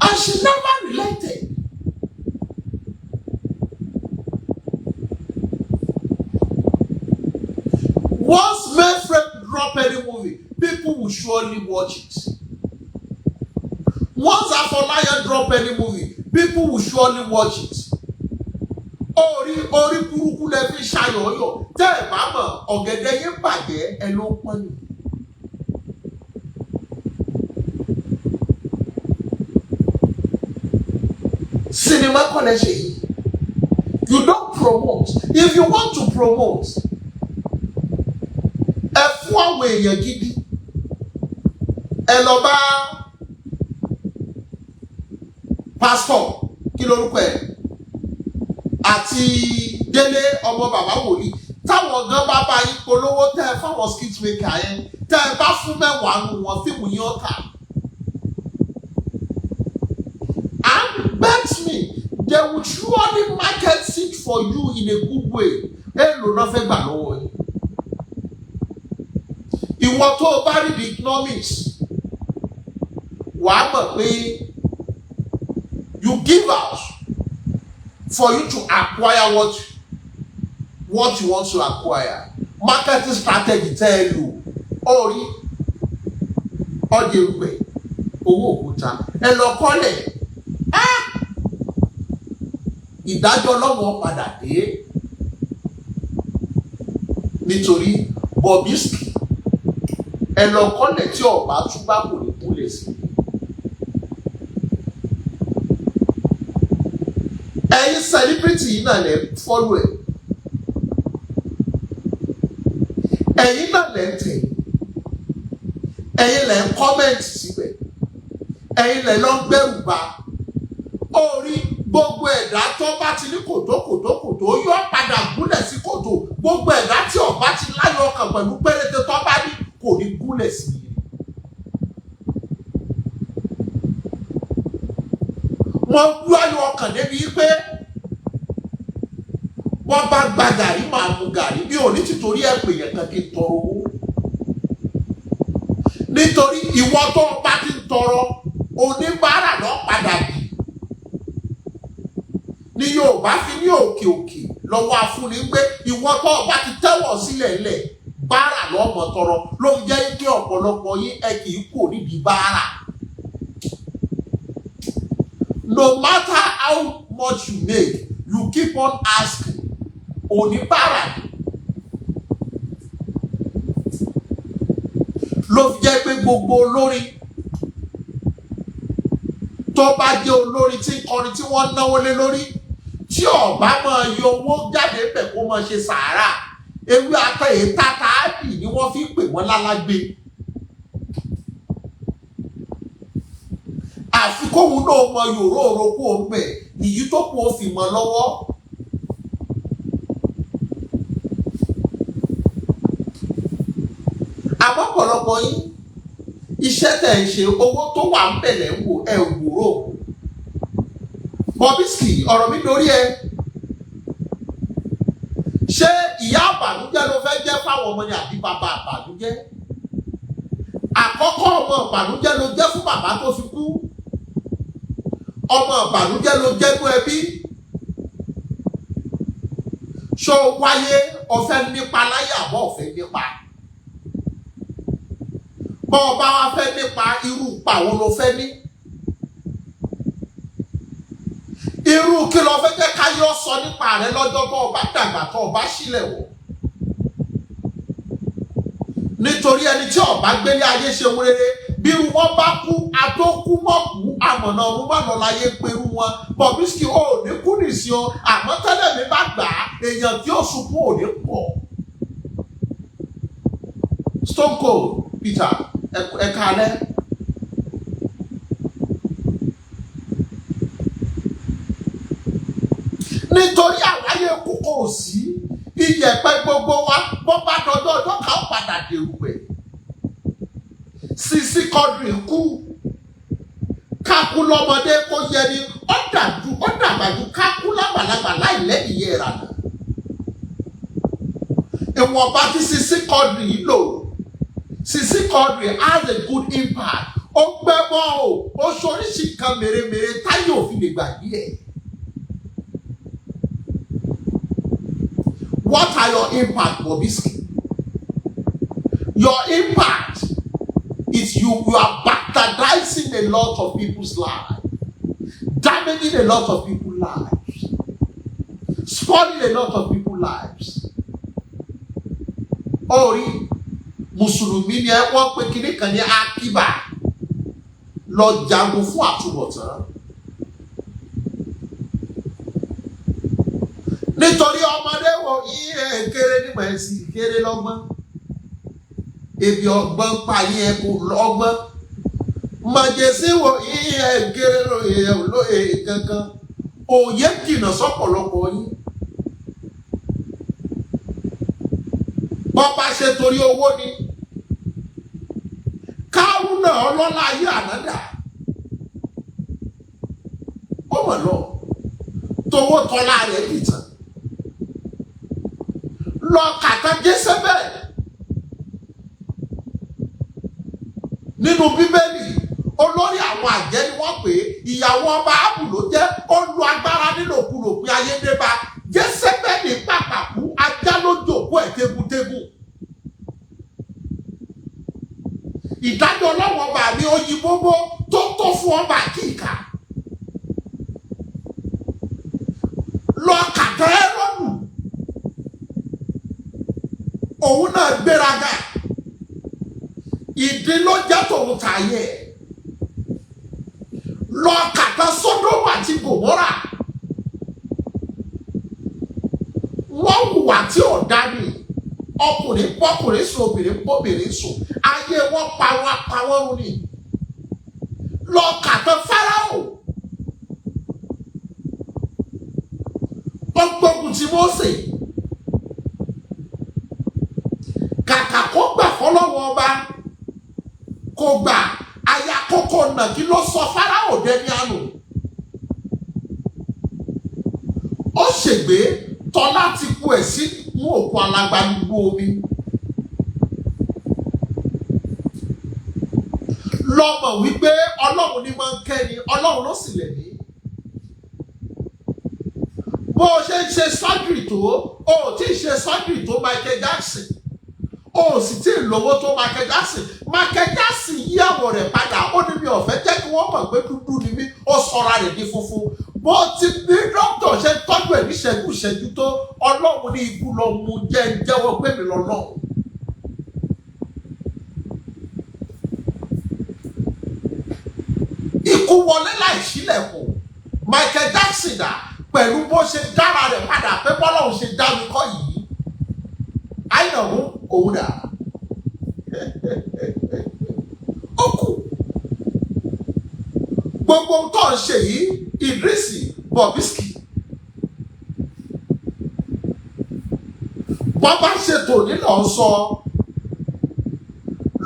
[SPEAKER 2] And she never relented. Once Mayframe drop any movie, people will surely watch it. Once Afolayan drop any movie, people will surely watch it. Orí burúkú lẹ fi ṣayọ̀yọ̀ tẹ́ ẹ̀ bá mọ̀ ọ̀gẹ̀dẹ̀ yín bàjẹ́ ẹ ló pọ́n ni. Sinimá kọ́ lẹ ṣe yìí. You don't promote. If you want to promote, ẹ fún àwọn èèyàn gidi. Ẹ lọ bá pásítọ̀ kí lorúkọ ẹ̀ àti Délé ọmọ bàbá wòlíì táwọn gan bá bá yín polówó tẹ́ ẹ fáwọn skit maker yẹn tẹ́ ẹ bá fún mẹ́wàá nù wọ́n fíìmù yín ọ̀tà. And bet me they will surely market it for you in a good way. Èlò náà fẹ́ gbà lọ́wọ́ yín. Ìwọ tó o bá rí the economics, wàá mọ̀ pé you give out for you to acquire what you want to acquire. Marketing strategy tell you, orí ọdẹ ìwé owó òkúta ẹ lọ kọ́lẹ̀ ìdájọ́ lọ́wọ́ padà dé nítorí Bobrisky ẹ lọ kọ́lẹ̀ tí ọba túbá kò ní kúlẹ̀ sí. Ẹ̀yin celebrity yìí náà lè follow ẹ̀. Ẹ̀yin náà lè tẹ̀. Ẹ̀yin lè comment síbẹ̀. Ẹ̀yin lè lọ gbẹ̀rù bá. Orí gbogbo ẹ̀dá tó bá ti ní kòtó yóò padà gúnlẹ̀ sí kòtò. Gbogbo ẹ̀dá tí ọba ti láyọ̀ ọkàn pẹ̀lú péréte tó bá ní kò ní gúnlẹ̀ sí i. Wọ́n gbú ayọ̀ ọkàn débi pé wọ́n bá gba gàrí máa mu gàrí bí òní títorí ẹ̀ pè yẹn kan kí n tọrọ owó. Nítorí ìwọ tó bá ti ń tọrọ oníbàárà lọ padà bì. Ní Yorùbá fi ní òkè lọ́wọ́ afúnni pé ìwọ tó bá ti tẹ́wọ̀ sílẹ̀ lẹ̀ bàárà lọ́mọ tọrọ ló ń jẹ́ kí ọ̀pọ̀lọpọ̀ yín ẹ kì í kò nídìí bàárà. No matter how much you make, you keep on asking. Oníbàárà ló fi jẹ́ pé gbogbo olórí tó bá jẹ́ olórí tí kọrin tí wọ́n náwó lé lórí tí ọba máa yọ owó jáde bẹ̀ kó máa ṣe sàárà ewé ata ètà tààbì ni wọ́n fi pè wọ́n lálágbé. Àfi kóhun náà mọ yòró kó o bẹ̀ ìyí tó kó o fi mọ́ lọ́wọ́. Àmọ́ ọ̀pọ̀lọpọ̀ yín iṣẹ́ tẹ̀ ń ṣe owó tó wà ń bẹ̀lẹ̀ ń wò ẹ̀ wúrò. Bobrisky ọ̀rọ̀ mi lórí ẹ. Ṣé ìyá àbànújẹ́ ló fẹ́ jẹ́ fáwọn ọmọ ni àbí bàbá àbànújẹ́? Àkọ́kọ́ ọmọ àbànújẹ́ ló jẹ́ fún bàbá tó fi kú. Ọmọ àbànújẹ́ ló jẹ́ fún ẹbí. Ṣó wáyé ọ̀fẹ́ nípa láyé àbọ̀ ọ̀fẹ́ nípa? Bọ́ ọba wa fẹ́ nípa irú pa wo ló fẹ́ ní? Irú kí ló fẹ́ jẹ́ káyọ̀ sọ nípa rẹ lọ́jọ́ bọ́ ọba dàgbà tó ọba sílẹ̀ wọ̀? Nítorí ẹni tí ọba gbélé ayé ṣe wéré bí wọ́n bá kú àtọ́kú mọ́kù àmọ̀nà ọ̀run má lọ láyé pẹ̀lú wọn. Bobrisky ò ní kú nìsí o àmọ́ tẹ́lẹ̀ mi bá gbà á èèyàn tí ó sunkún ò ní pọ̀. Stone Cold Peter ẹ̀ka alẹ́. Nítorí àwáyé kúkọ òsì iyẹ̀pẹ̀ gbogbo wa bọ́ bá dọjọ́ ọjọ́ ká ó padà dèrú ẹ̀. Sisi Quadri kú kákú lọ́mọdé kó yẹ ni ó dàgbàjú kákú lágbàlagbà láì lẹ́yìn yẹ ìrànà. Ìwọ̀nba tí Sisi Quadri lò. Sisi Quadri has a good impact. Ó gbẹ́bọ́ o, ó ṣoríṣi kan mèremère táyé òfin lè gbàgbé ẹ̀. What are your impact, Bobrisky? Your impact is you are bastardizing a lot of people's lives, damaging a lot of people's lives, spoiling a lot of people's lives. Orí Mùsùlùmí ni wọ́n pe kíní kan ní Akíbà lọ jagun fún àtúbọ̀tán. Nítorí ọmọdé wo yíyẹ kéré nígbà ẹ̀sìn kéré lọ́gbọ́n. Ebi ọgbọ́n pa yín kò lọ́gbọ́n. Màjèsí wo yíyẹ kéré lóye kankan. Òye kìnà sọ́pọ̀lọpọ̀ yín. Bọ́ba ṣe torí owó ni. Kárúnà ọlọ́lá ayé ànádà. Ó mọ̀ lọ. kó tọ́lá rẹ̀ dìtàn lọ kàtà Jésébẹ́lì nínú Bíbélì olórí àwọn àjẹ́ ni wọ́n pè é ìyàwó ọba Ábù ló jẹ́ ó lu agbára nílòkulò pé ayédèbá Jésébẹ́lì pàpàkú ajá ló jòkó ẹ̀ tégúntégún ìdájọ́ ọlọ́wọ́ ọba mi oyinbóbó tó tó fún ọba kíkà lọ kàtà Hẹ́rọ́dù òun náà gbéraga ìdí ló jẹ́ tòun tààyè lọ kàtà Sódómù àti Gòmórà wọ́n hùwà tí ò dání ọkùnrin pọ́kùnrin sùn obìnrin pọ́bìnrin sùn ayé wọn pa wọn run ni lọ kàtà Fáráò ó gbógun ti Mósè kàkà kó gbà fọlọ́wọ́ ọba kó gbà aya kókó nà kí ló sọ Fáráò dẹni àná ó ṣègbè tọ́lá ti kú ẹ̀ sí mú òkú alágbálúgbó omi lọ́mọ wípé Ọlọ́run ní máa ń kẹ́ni Ọlọ́run ló sì lẹ̀ ní bó o ṣe ń ṣe surgery tó o tí ì ṣe surgery tó Michael Jackson o sì tí ì lówó tó Michael Jackson yí àwọ̀ rẹ̀ padà ó ní mi ò fẹ́ jẹ́ kí wọ́n mọ̀ pé dúdú ni mí ó sọra rẹ̀ di funfun bó ti bí dókítà ṣe tọ́jú ẹ̀ ní ṣẹ́jú tó Ọlọ́run ní ikú lọ mú jẹ́wọ́ pé mi lọ́lọ́run. Ikú wọlé láì sílẹ̀kùn Michael Jackson dà pẹ̀lú bó ṣe dára rẹ̀ padà pé bọ́lọ́run ṣe dá mi kọ́ yìí àìnàmú òun dà ó kù gbogbo tó ń ṣe yìí Idrisi Bobrisky wọ́n bá ṣètò nílò sọ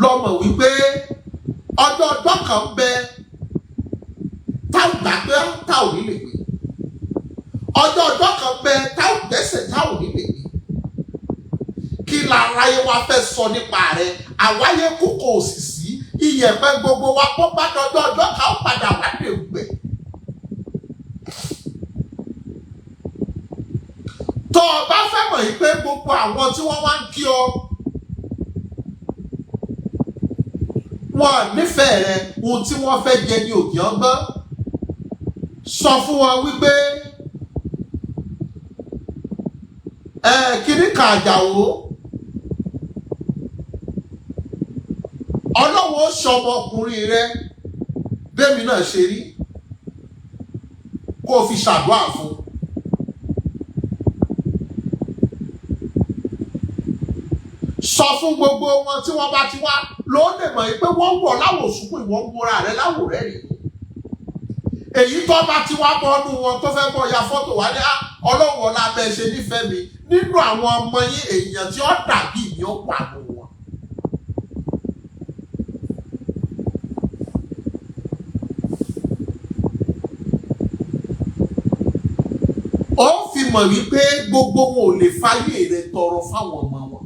[SPEAKER 2] lọ́mọ wípé ọjọ́ kan bẹ táwọn gbàgbé táwọn nílé gbé ọjọ́ kan bẹ táwọn gbẹ́sẹ̀ táwọn nílé gbé kí láráyé wa fẹ́ sọ nípa rẹ̀ àwáyé kókó òsìsí iyẹ̀pẹ̀ gbogbo wa kó bá dọjọ́ kan padà wá dé gbẹ. tó o bá fẹ́ mọ̀ yìí pé gbogbo àwọn tí wọ́n wá ń kí ọ wọn nífẹ̀ẹ́ rẹ ohun tí wọ́n fẹ́ jẹ ní òkè ọgbọ́n sọ fún wọn wípé kíní kan Àjàó Ọlọ́run ó ṣọmọkùnrin rẹ bẹ́ẹ̀mi náà ṣe rí kó o fi ṣàdúrà fún sọ fún gbogbo wọn tí wọ́n bá ti wá ló lè mọ̀ pé wọ́n wọ̀ láwọ̀ sùkú ìwọ̀n gbóra rẹ láwọ̀ rẹ rí èyí tó bá ti wá bọ́ọ̀nù wọn tó fẹ́ bọ́ ya fọ́tò wá ní Ọlọ́run ọ̀la bẹ́ẹ̀ ṣe nífẹ̀ẹ́ mi nínú àwọn ọmọ yín èèyàn tí ó dàbí mi ó wà nù wọn. ó fi mọ̀ wípé gbogbo wọn ò lè fáyé rẹ tọrọ fáwọn ọmọ wọn.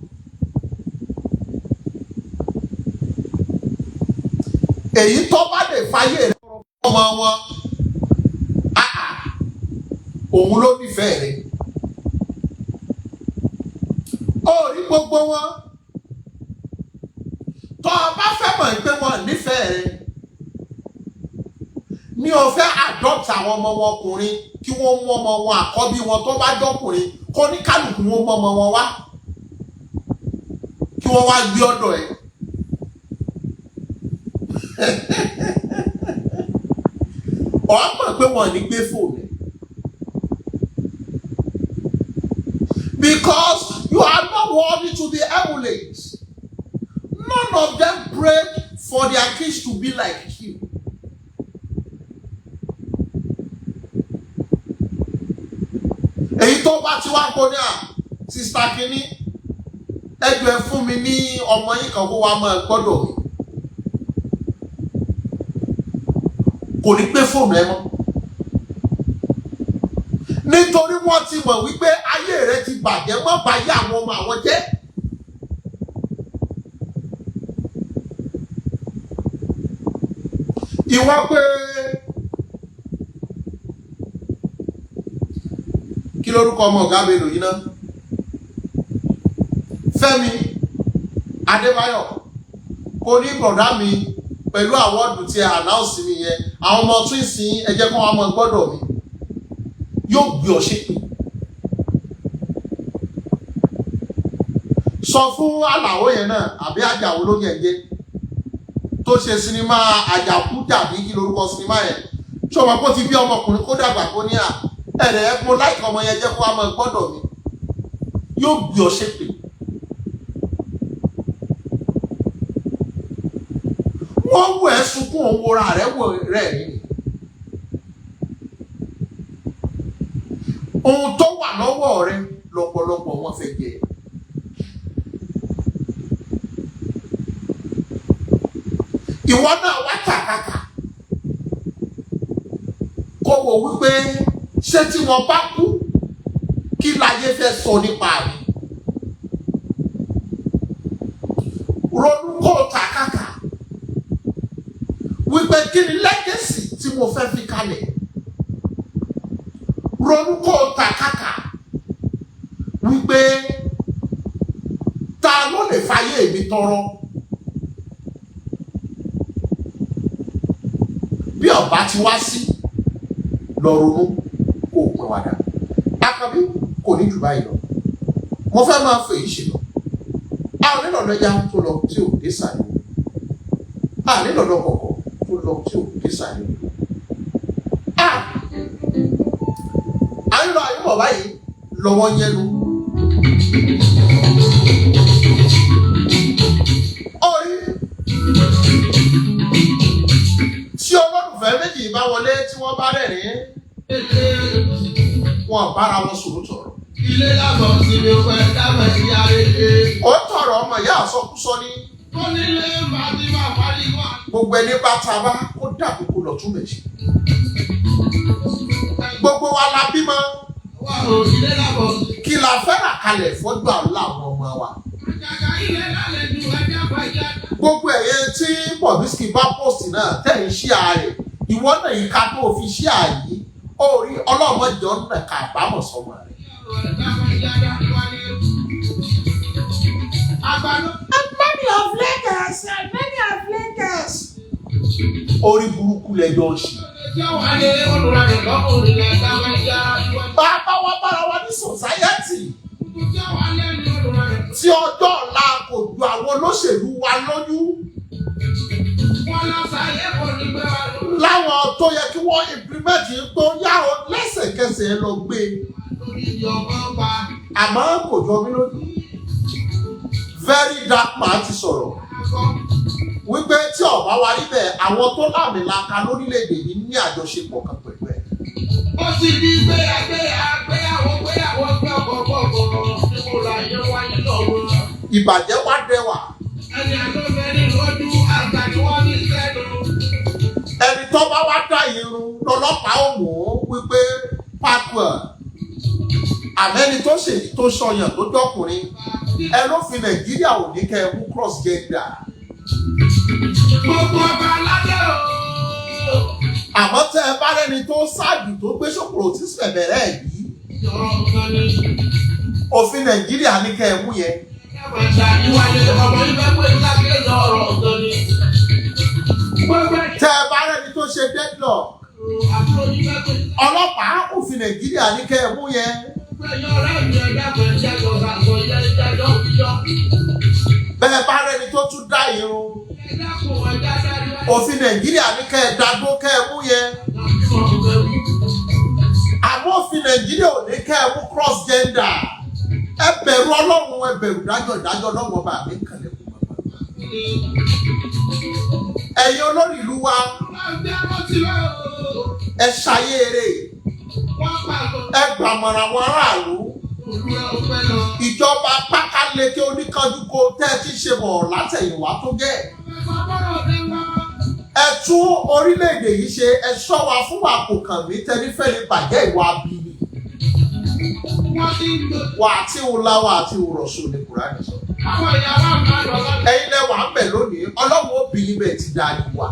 [SPEAKER 2] èyí tó bá lè fáyé rẹ tọrọ fáwọn ọmọ wọn òun ló nífẹ̀ẹ́ rẹ. ó rí gbogbo wọn tó o bá fẹ́ mọ̀ pé wọn nífẹ̀ẹ́ rẹ ní o fẹ́ adopt àwọn ọmọ wọn ọkùnrin kí wọ́n mú ọmọ wọn àkọ́bí wọn tó bá dọ́kùnrin kó ní kálukú wọn mú ọmọ wọn wá kí wọ́n wá gbé ọ̀dọ̀ ẹ̀. ọ̀ mọ̀ pé wọ́n ní gbé fóònù. Because you are not worthy to be emulated. None of them prayed for their kids to be like you. Èyí tó bá ti wá kó ní sista kínní ẹjọ́ ẹ fún mi ní ọmọ yín kan kó wá máa gbọ́dọ̀ mi. Kò ní pé fóònù ẹ mọ́. nítorí wọ́n ti mọ̀ wípé ayé rẹ ti bàjẹ́ mọ́ báyé àwọn ọmọ àwọn jẹ́. Ìwọ pé kí lórúkọ ọmọ ọ̀gá mi lòyìn náà? Fẹ́mi Adébáyọ̀ kò ní bọ̀dá mi pẹ̀lú àwọ́dù tí a announce mi yẹn, àwọn ọmọ tún ìsìn ẹjẹ́ kan wá mọ́ gbọ́dọ̀ mi yóò gbé ọ ṣépè. Sọ fún Àlàó yẹn náà àbí Àjàwó ló yẹn jẹ́ tó ṣe sinimá Àjàkú tàbí kí lórúkọ sinimá yẹn, ṣé ọmọ kó ti bí ọmọkùnrin kó dàgbà kó ní ẹ̀rẹ̀ ẹ̀pọ̀ láìka ọmọ yẹn jẹ́ kó wá mọ́ gbọ́dọ̀ mi yóò gbé ọ ṣépè. Wọ́n wọ ẹ́ sunkún òun wọra rẹ̀ wọ rẹ̀ rí ni. Ohun tó wà lọ́wọ́ rẹ lọ́pọ̀lọpọ̀ wọn fẹ́ jẹ. Ìwọ náà wá tàkàkà kó wò wípé ṣé tí wọ́n bá kú kí láyé fẹ́ sọ nípa mi. Ronú kó tàkàkà wípé kí ni lẹ́gẹ̀sì tí mo fẹ́ fi kalẹ̀. Ronú kó tàkàkà wípé ta ló lè fayé mi tọrọ. Bí ọba ti wá sí lọ ronú kó pín wàdà. Àkànbí kò ní jù báyìí lọ. Mo fẹ́ máa fèyí ṣe lọ. A ò nílò lọ́jà tó lọ tí ò dé sàlẹ̀. A nílò lọ́kọ̀ọ̀kọ̀ tó lọ tí ò dé sàlẹ̀. Àyìnlọ àyìnbọ̀ báyìí lọ́wọ́ yẹnu. Orí tí olólùfẹ́ méjì bá wọlé tí wọ́n bá rẹ̀rín wọn bára wọn sọ̀rọ̀ tọ̀rọ̀.
[SPEAKER 1] Ilé lábọ̀ sí mi pẹ́ dábẹ̀ ìyá rẹ̀.
[SPEAKER 2] Ó tọrọ ọmọ ìyá àsọkúsọ ní.
[SPEAKER 1] Ó nílé màdí máa parí wá.
[SPEAKER 2] Gbogbo ẹni bá ta bá kó dàbí kó lọ tún méjì. Gbogbo wa la bímọ.
[SPEAKER 1] Wà ó ilé lábọ̀ sí.
[SPEAKER 2] Kí la fẹ́ rà kalẹ̀ fọ́jú àwọn àwọn ọmọ wa.
[SPEAKER 1] Àjàgà ilé lálẹ́ ju ẹgbẹ́ àbájá.
[SPEAKER 2] Gbogbo ẹ̀yẹ tí Bobrisky bá post náà tẹ̀ ń ṣí ààrẹ. Ìwọ náà yìí ká tó fi ṣí ààyè. Ó rí ọlọ́mọdé ọ̀nà kà bámọ̀ sọmọ rẹ̀. Orí burúkú lẹ́jọ́ ṣe. Bàbá wa bára wa ní sòsáyẹ́tì. Tí ọjọ́ ọ̀la kò ju àwọn olóṣèlú wa lójú. Láwọn tó yẹ kí wọ́n implement tó yá o lẹ́sẹ̀kẹsẹ̀ lọ gbé. Àmọ́ kò jọ mí lójú. Very dark man ti sọ̀rọ̀. Wípé tí ọ̀bá wa rí bẹ́ẹ̀ àwọn tó lámìlaka lórílẹ̀‐èdè yìí ní àjọṣepọ̀ kan pẹ̀lú ẹ̀.
[SPEAKER 1] Ó sì di gbéyàwó gbé ọ̀pọ̀lọpọ̀ ní mo là yẹ wáyé lọ́wọ́.
[SPEAKER 2] Ìbàjẹ́ wá dẹwà.
[SPEAKER 1] Ẹni àlọ́fẹ́rí lójú àgbà ni wọ́n ní sẹ́nu.
[SPEAKER 2] Ẹni tó bá wá dá irun lọ́lọ́pàá ò mọ̀ wípé pàtó àmẹ́ni tó ṣèyí tó ṣọyàn tó dọ́kùnrin ẹ ló fi Nàìjíríà ò ní kẹ́ ẹ mú cross gender.
[SPEAKER 1] Gbogbo ọba aládé o.
[SPEAKER 2] Àmọ́ tẹ́ ẹ bá rẹ́ni tó ṣáàjù tó gbé ṣòkòrò tí sẹ̀bẹ̀rẹ̀ yìí. Òfin Nàìjíríà ní kẹ́ ẹ mú yẹn. Tẹ́ ẹ bá rẹ́ni tó ṣe deadlock. Ọlọ́pàá òfin Nàìjíríà ní kẹ́ ẹ mú yẹn. Bẹ́ẹ̀ bá rẹ́ni tó tún dá irun. Òfin Nàìjíríà ní kẹ́ ẹ dàgbó kẹ́ ẹ mú yẹn. Àmọ́ òfin Nàìjíríà ò ní kẹ́ ẹ mú cross gender. Ẹ bẹ̀rù Ọlọ́run ẹ bẹ̀rù ìdájọ́ lọ́wọ́ bá mi kàlẹ́ kù bàbá. Ẹ̀yin olórí ìlú wa ẹ ṣayére ẹ gbàmọ̀ràn àwọn aráàlú. Ìjọba pákáleke oníkanjúkọ tẹ́ ẹ ti ṣe bọ̀ látẹ̀yìnwá tó gẹ̀. Ẹ tún orílẹ̀-èdè yìí ṣe ẹ ṣọ́ wa fún àpò kàn mí tẹ́lifẹ̀lì bàjẹ́ ìwà abìlì. wà á tí ò la wà á tí ò rọ̀ṣù ní Kùránì sọ. Ẹ̀yin lẹ wà ń bẹ̀ lónìí ọlọ́run obìnrin bẹ̀ ti dá ìwà.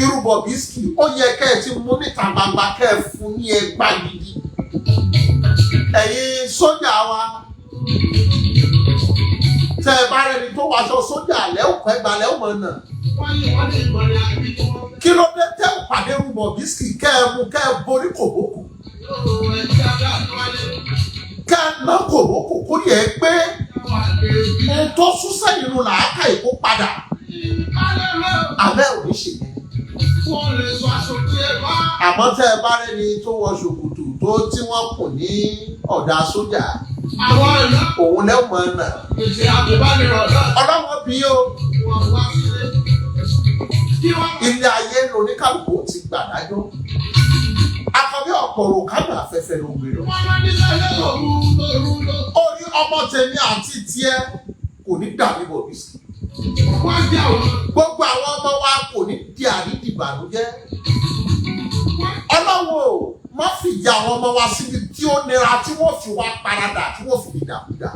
[SPEAKER 2] Irú Bobrisky ó yẹ kẹ́ ẹ ti mú níta gbangba kẹ́ ẹ fún ní ẹgbàá gidi. Ẹ̀yin sójà wa tẹ ẹ bá rẹni tó wàṣọ sójà lẹ́wọ̀n ẹgbàá lẹ́wọ̀n náà. Kí ló dé tẹ́ ò pàdé irú Bobrisky kẹ́ ẹ mú kẹ́ ẹ borí kòbókò. Kẹ́ ẹ ná kòbókò kó yẹ pé ohun tó sún sẹ́yìn nù làákà ìkó padà. Àbẹ́ ò ní ṣe yẹn. Àmọ́ tẹ́ ẹ bá rẹni tó wọ ṣòkòtò tó tí wọ́n kùn ní ọ̀dà sójà. Òun lẹ́wọ̀n náà. Ọlọ́wọ́ bí o. Ilé ayé lóníkàlùkù ti gbàdájọ́. Akọ̀bí ọ̀pọ̀rọ̀ kánú afẹ́fẹ́ ló gbé lọ. Ó ní ọmọ tèmi àti tiẹ̀ kò ní dàbí Bobrisky. Gbogbo àwọn ọmọ wa kò ní di àrídìbànújẹ́. Ọlọ́wọ́ má fi ìyá àwọn ọmọ wa síbi tí ó nira tí wọ́n fi wá paradà tí wọ́n fi dìdàkudà.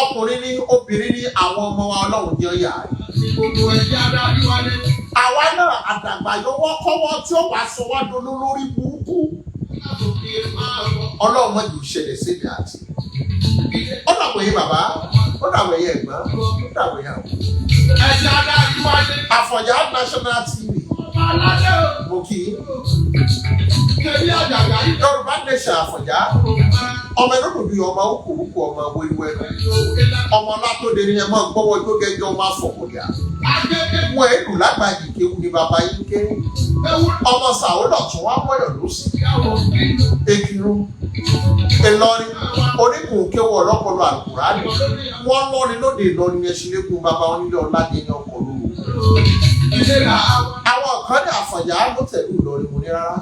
[SPEAKER 2] Ọkùnrin ní obìnrin ní àwọn ọmọ wa Ọlọ́run jẹ́ ọ̀yà. Àwa náà àdàgbà yọwọ́ kọ́wọ́ tí ó wà sọ wá dolo lórí burúkú. Ọlọ́run mọ̀ jù ṣẹlẹ̀ síbi àti. Ó dàgbọ̀ yẹn bàbá, ó dàgbọ̀ yẹn ẹ̀gbọ́n, ó dàgbọ̀ yẹn àwọn. Àfọ̀njá National TV. Mo kì í. Yorùbá Nation Àfọ̀njá. Ọmọ ẹ̀rọ lòdì ọmọ òkùnkùn ọmọ wíwẹ́. Ọmọ látòdè ni ẹ máa gbọ́wọ́ tó gẹ́gẹ́ ọmọ àfọ̀kọ̀yà. Wọ́n èlù lágbàjì kéwù ní bàbá yín ké. Ọmọ Sàwọ́dọ̀ tún wá wọ́yọ̀ ló sì. Èkìrú. Ìlọrin. Oníkùn kéwù ọlọ́pọ̀lọ́ Àlùkùránì. Wọ́n lọ́ni lóde Ìlọrin ẹṣinlẹ́kùn bàbá onílé ọ̀làdé ní ọkọ̀ lóru. Àwọn kan ní Àfọ̀njá ló tẹ̀lé Ìlọrin mo ní rárá.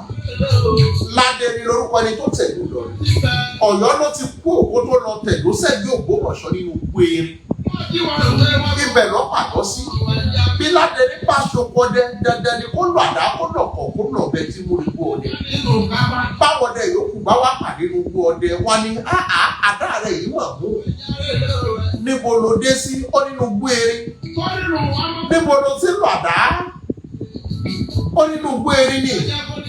[SPEAKER 2] Ládé ni lórúkọ ẹni tó tẹ̀lé Ìlọrin. Ọ̀yọ́ ló ti kú òkú tó lọ tẹ̀lé ó sẹ́gbẹ́ Ògbómọ̀ṣọ́ nínú gbére. Ibẹ̀ lọ pàgọ́ sí. Bí Ládé ní pàṣọpọ̀ dandan ni kó lọ àdá kó lọ̀kọ̀ kó lọ ọbẹ̀ tí mo rí gbọ́ ọdẹ. Báwo dẹ yòókù bá wá pàdé nínú gbọ́ ọdẹ wá ní àdá rẹ̀ yìí wà mú. Níbo ló dé sí ó nínú gbére. Níbo ló ti lọ àdá? Ó nínú gbére ni.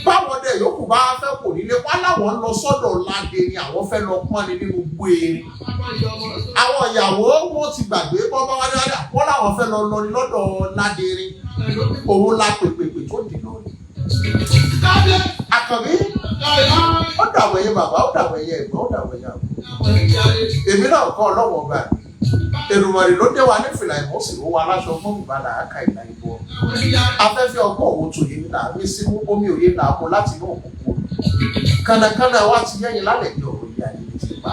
[SPEAKER 2] Báwo dẹ yòókù bá fẹ́ kò nílé wá láwọn lọ sọ́dọ̀ Ládé ni àwọn fẹ́ lọ pọ́n ni nínú gbére. Àwọn ìyàwó wọn ti gbàgbé bọ́bá wá dáadáa wọ́n láwọn fẹ́ lọ ní lọ́dọ̀ Ládé rin. Òun la pèpèpè tó dì lórí. Àkànbí ó dàwọ̀ ẹ̀yẹ bàbá ó dàwọ̀ ẹ̀yẹ ẹ̀gbọ́n ó dàwọ̀ ẹ̀yẹ àbúrò. Èmi náà kọ́ ọlọ́wọ́ ọba mi. Èrùmọ̀rì ló dé wa ní fìlà ìmọ̀sí ló wà aláṣọ fún ìbàdà àkà ìlà ìbò. Afẹ́fẹ́ ọgbọ́n òun tó yé mi là ń sí mú omi òye là mú láti inú òkùnkùn. Kànàkànà wa ti yẹ́yìn lálẹ́ ní ọ̀rọ̀ ìyá yìí ti pa.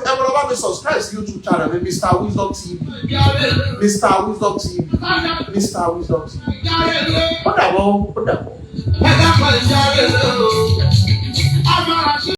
[SPEAKER 2] Ẹ mọ̀ lọ́wọ́ mi subscribe sí YouTube channel mi Mr. Wisdom TV. Mr. Wisdom TV. Mr. Wisdom TV. Ó dàbọ̀ ó dàbọ̀.